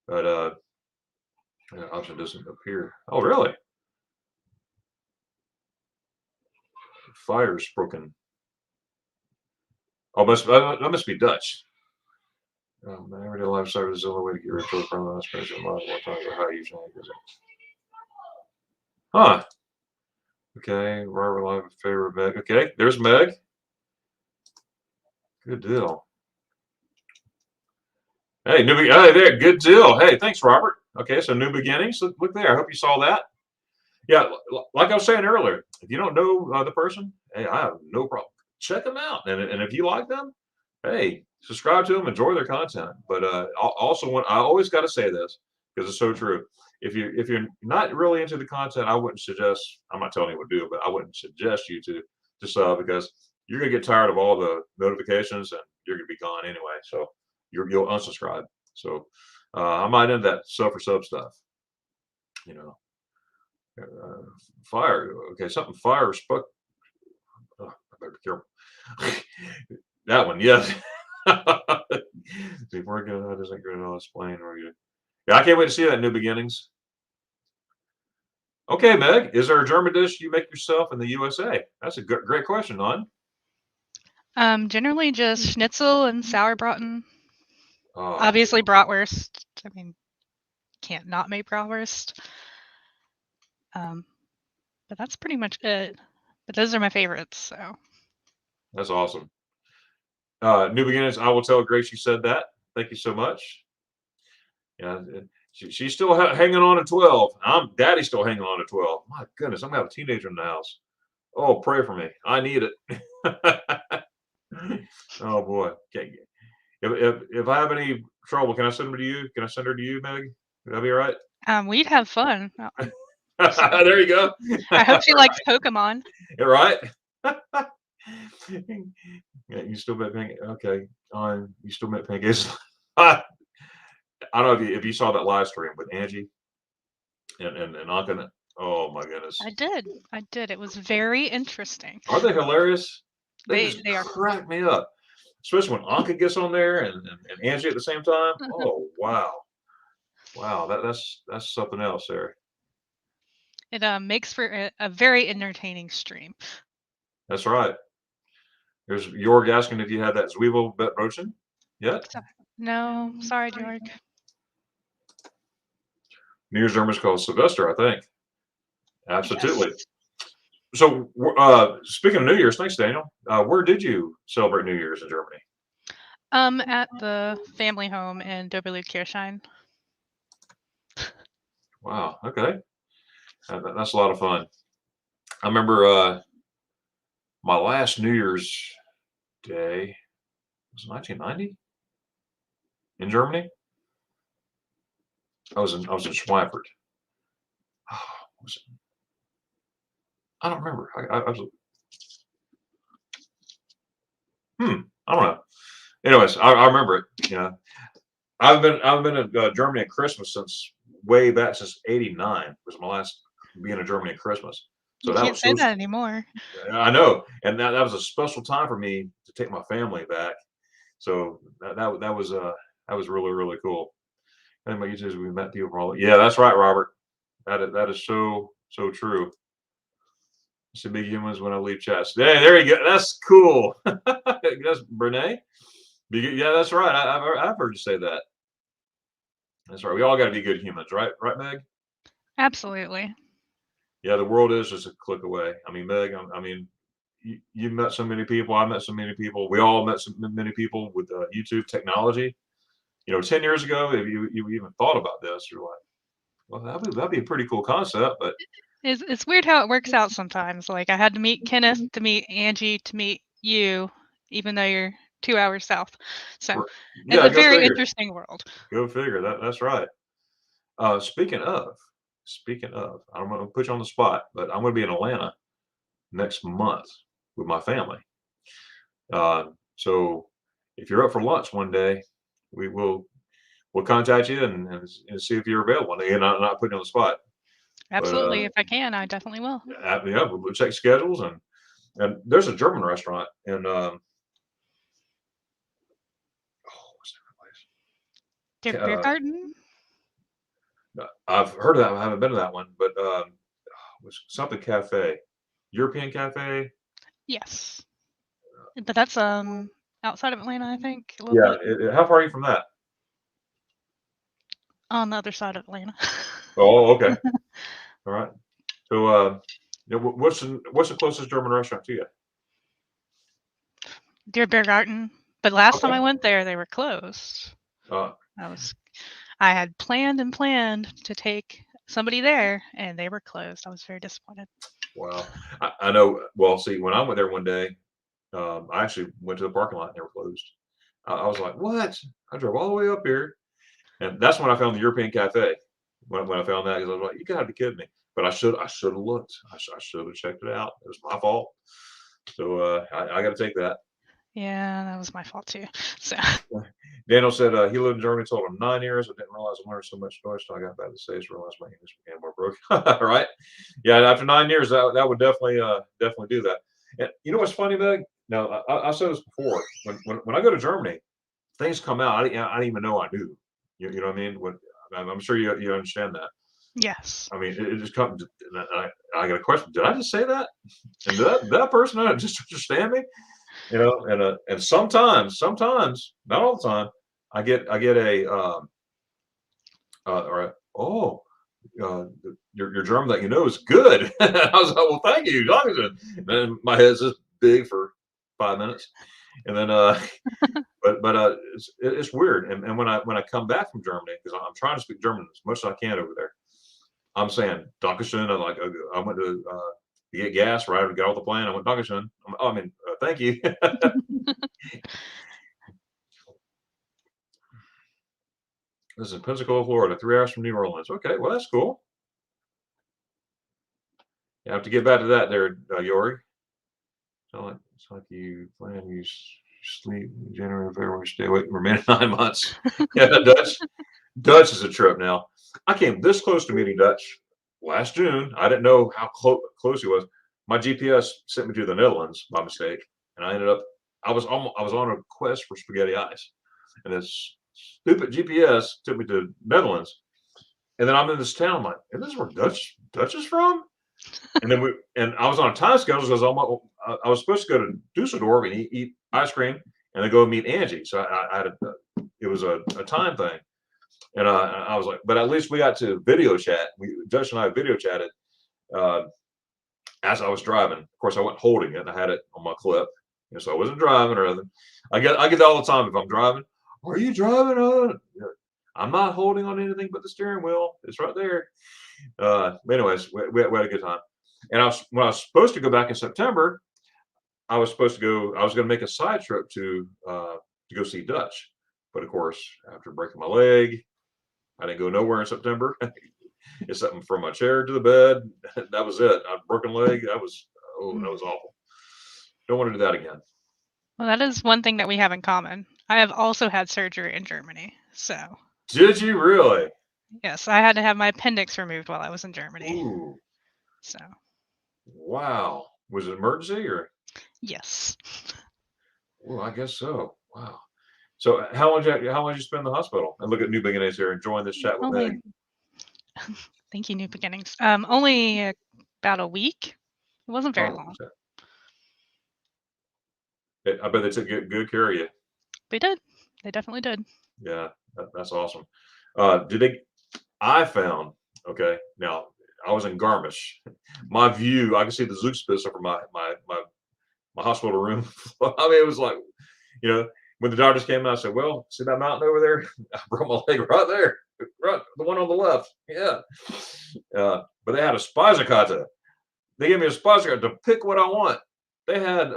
But option doesn't appear. Oh really? Fire's broken. Oh, that must be Dutch. Everyday life service is the only way to get rid of the problem. Aspirations more times or how you usually use it. Huh. Okay, Robert Live favorite Meg. Okay, there's Meg. Good deal. Hey, hey there, good deal. Hey, thanks, Robert. Okay, so New Beginnings. Look there. I hope you saw that. Yeah, like I was saying earlier, if you don't know the person, hey, I have no problem. Check them out, and if you like them, hey, subscribe to them, enjoy their content. But I always got to say this because it's so true. If you're not really into the content, I wouldn't suggest. I'm not telling you what to do, but I wouldn't suggest you to sub because you're gonna get tired of all the notifications and you're gonna be gone anyway. So you'll unsubscribe. So I might end that sub for sub stuff. You know, fire. Okay, something fire spoke. Oh, I better be careful. That one, yes. Before I go, I doesn't go to explain or you. Yeah, I can't wait to see that New Beginnings. Okay, Meg, is there a German dish you make yourself in the USA? That's a great question, hon. Generally just schnitzel and sauerbraten. Oh. Obviously bratwurst. I mean, can't not make bratwurst. But that's pretty much it. But those are my favorites. So. That's awesome. New Beginnings, I will tell Grace you said that. Thank you so much. Yeah, she's still hanging on to 12. Daddy's still hanging on to 12. My goodness, I'm gonna have a teenager in the house. Oh, pray for me. I need it. Oh boy. Okay. If I have any trouble, can I send her to you? Can I send her to you, Meg? Would that be all right? We'd have fun. There you go. I hope she likes Pokemon. You're right. Yeah, you still met pancakes. Okay. You still met pancakes. I don't know if you saw that live stream with Angie and Anka. Oh my goodness. I did. I did. It was very interesting. Aren't they hilarious? They just are. crack me up. Especially when Anka gets on there and Angie at the same time. Oh wow. Wow, that's something else there. It makes for a very entertaining stream. That's right. There's Jorg asking if you had that Zwiebel bet Brochen yet. No, sorry, George. New Year's German is called Sylvester, I think. Absolutely. Yes. So, speaking of New Year's, thanks, Daniel. Where did you celebrate New Year's in Germany? At the family home in Doberlud-Kirchheim. Wow. Okay. That's a lot of fun. I remember my last New Year's Day was 1990 in Germany. I was in Schweifert. Oh, was it? I don't remember. I was. I don't know. Anyways, I remember it. You know, I've been in Germany at Christmas since way back since '89 was my last being in Germany at Christmas. So You that can't was say that anymore. I know, and that was a special time for me to take my family back. So that was really really cool. And my YouTubers, we met people from all. Yeah, that's right, Robert. That is so true. See big humans when I leave chats. Hey, there you go. That's cool. That's Brene. Yeah, that's right. I've heard you say that. That's right. We all got to be good humans, right? Right, Meg? Absolutely. Yeah, the world is just a click away. I mean, Meg, I mean, you met so many people. I met so many people. We all met so many people with YouTube technology. You know, 10 years ago, if you even thought about this, you're like, well, that'd be a pretty cool concept. But It's weird how it works out sometimes. Like I had to meet Kenneth to meet Angie to meet you, even though you're 2 hours south. So it's yeah, a go very figure. interesting world. Go figure. That's right. Speaking of, I'm going to put you on the spot, but I'm going to be in Atlanta next month with my family. So if you're up for lunch one day, we'll contact you and see if you're available. And I'm not putting you on the spot. Absolutely. But, If I can, I definitely will. yeah, we'll check schedules and there's a German restaurant in what's that Der place? Biergarten? I've heard of that. I haven't been to that one, but was something cafe, European cafe. Yes. But that's outside of Atlanta, I think. A little bit. How far are you from that? On the other side of Atlanta. Oh, okay. All right. So, what's the closest German restaurant to you? Der Biergarten. But last time Okay. I went there, they were closed. Uh, I had planned to take somebody there, and they were closed. I was very disappointed. wow. I know. Well, see, when I went there one day, I actually went to the parking lot and they were closed. I was like, what? I drove all the way up here. And that's when I found the European Cafe. When I found that, because I was like, you gotta be kidding me. But I should have looked. I should have checked it out. It was my fault. So I got to take that. Yeah, that was my fault too. So Daniel said he lived in Germany told him 9 years. I didn't realize I learned so much Deutsch until I got back to the States. Realized my English became more broken. Right? Yeah, after 9 years, that would definitely do that. And you know what's funny, Meg? Now I said this before. When I go to Germany, things come out. I didn't even know I knew. You know what I mean? I'm sure you understand that. yes. I mean, it just comes. I got a question. Did I just say that? And did that person just understand me? You know, and sometimes, not all the time, I get a your German that you know is good. I was like, well, thank you, Doctor. And then my head's just big for 5 minutes, and then but it's weird. And when I come back from Germany, because I'm trying to speak German as much as I can over there, I'm saying Dankeschön. I went to get gas right after we got off the plane. I went Dankeschön. Thank you. This is in Pensacola, Florida, 3 hours from New Orleans. Okay, well, that's cool. You have to get back to that there, Yori. It's like you plan you sleep January, February, stay awake remaining 9 months. Yeah, Dutch is a trip now. I came this close to meeting Dutch last June. I didn't know how close he was. My GPS sent me to the Netherlands by mistake, and I ended up. I was on a quest for spaghetti eyes, and this stupid GPS took me to Netherlands, and then I'm in this town. I'm like, is this where Dutch is from? And I was on a time schedule because I was supposed to go to Dusseldorf and eat ice cream, and then go meet Angie. So I had it was a time thing. And I was like, but at least we got to video chat. Dutch and I video chatted as I was driving. Of course, I wasn't holding it. I had it on my clip, so I wasn't driving or anything. I get that all the time if I'm driving. Are you driving? I'm not holding on anything but the steering wheel. It's right there. Anyways, we had a good time. And when I was supposed to go back in September, I was going to make a side trip to go see Dutch. But of course, after breaking my leg, I didn't go nowhere in September. It's something from my chair to the bed. That was it. I broken leg. That was awful. Don't want to do that again. Well, that is one thing that we have in common. I have also had surgery in Germany. So. Did you really? Yes, I had to have my appendix removed while I was in Germany. Ooh. So. Wow. Was it emergency or? Yes. Well, I guess so. Wow. So how long did you spend in the hospital? And look at New Beginnings here, enjoying this chat with Meg. Thank you, New Beginnings. Only about a week. It wasn't very long. I bet they took good care of you. They did. They definitely did. Yeah, that's awesome. I found, okay, now I was in Garmisch. My view, I could see the Zugspitze from my hospital room. I mean, it was like, when the doctors came out, I said, well, see that mountain over there? I broke my leg right there. Right, the one on the left. Yeah. But they had a Speisekarte. They gave me a Speisekarte to pick what I want. They had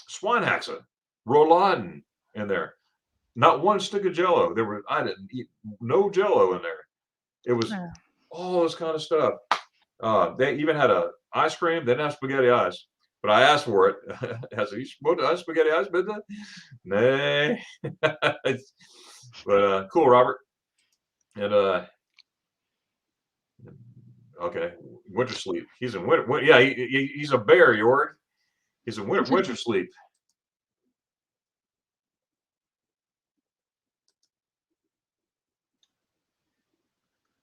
Schweinehaxe, Rouladen in there. Not one stick of Jello. I didn't eat no Jello in there. It was all this kind of stuff. They even had a ice cream. They didn't have spaghetti ice, but I asked for it. I said, "You supposed to have spaghetti ice, bitte?" Nay. But cool, Robert. And okay, winter sleep. He's in winter. Yeah, he's a bear, Jorg. He's in winter sleep.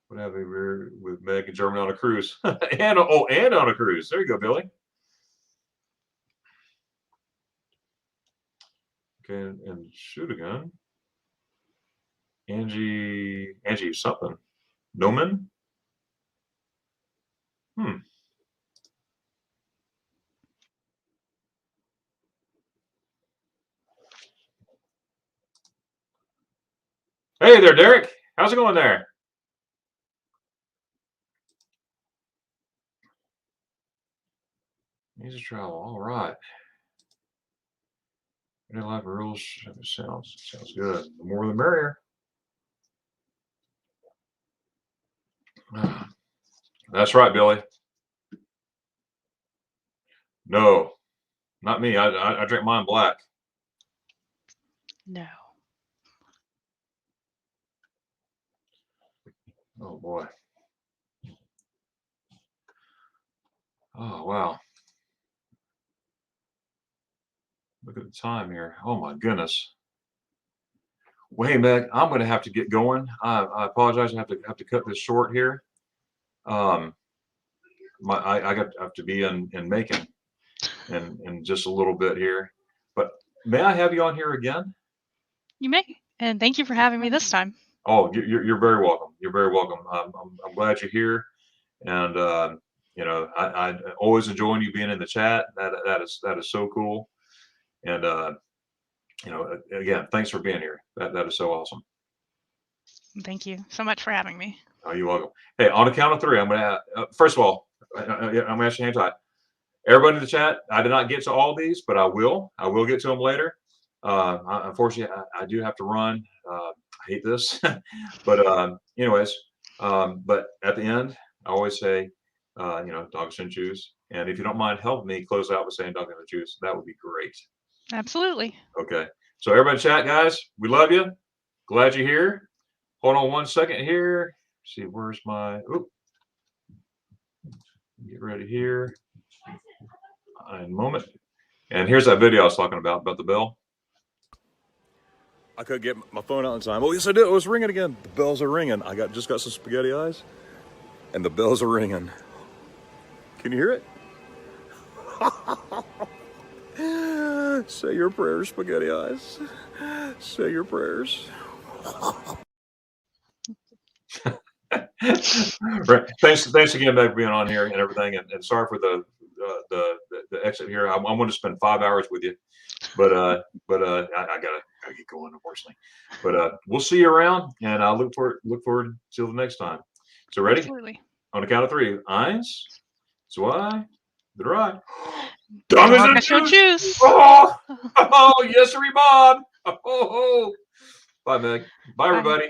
What have we with Meg and Germany on a cruise? and on a cruise. There you go, Billy. Okay, and shoot again. Angie something. Noman? Hey there, Derek. How's it going there? Easy travel. All right. Any live rules? Sounds good. The more the merrier. That's right, Billy. No, not me. I drink mine black. No. Oh boy. Oh wow. Look at the time here. Oh my goodness. Well, hey Meg, I'm going to have to get going. I apologize. I have to cut this short here. I have to be in Macon in just a little bit here. But may I have you on here again? You may, and thank you for having me this time. Oh, you're very welcome. You're very welcome. I'm glad you're here, and I always enjoy you being in the chat. That is so cool, and again, thanks for being here. That is so awesome. Thank you so much for having me. Oh, you're welcome. Hey, on the count of three, I'm gonna first of all, I'm gonna ask you hang tight. Everybody in the chat, I did not get to all these, but I will get to them later. Unfortunately, I do have to run. I hate this. But anyways, but at the end, I always say, dogs and juice. And if you don't mind helping me close out with saying dogs and juice, that would be great. Absolutely. Okay. So everybody chat, guys, we love you. Glad you're here. Hold on 1 second here. See, where's my, get ready here. In a moment. And here's that video I was talking about the bell. I couldn't get my phone out in time. Oh, yes, I did. It was ringing again. The bells are ringing. I just got some spaghetti eyes, and the bells are ringing. Can you hear it? Say your prayers, spaghetti eyes. Say your prayers. Right. Thanks again, Meg, for being on here and everything. And sorry for the exit here. I want to spend 5 hours with you, but I gotta get going, unfortunately. But we'll see you around, and I look forward till the next time. So ready? Absolutely. On the count of 3. 1, 2, 3. Dog juice. Oh, yes, sir, Bob. Oh. Bye, Meg. Bye, everybody.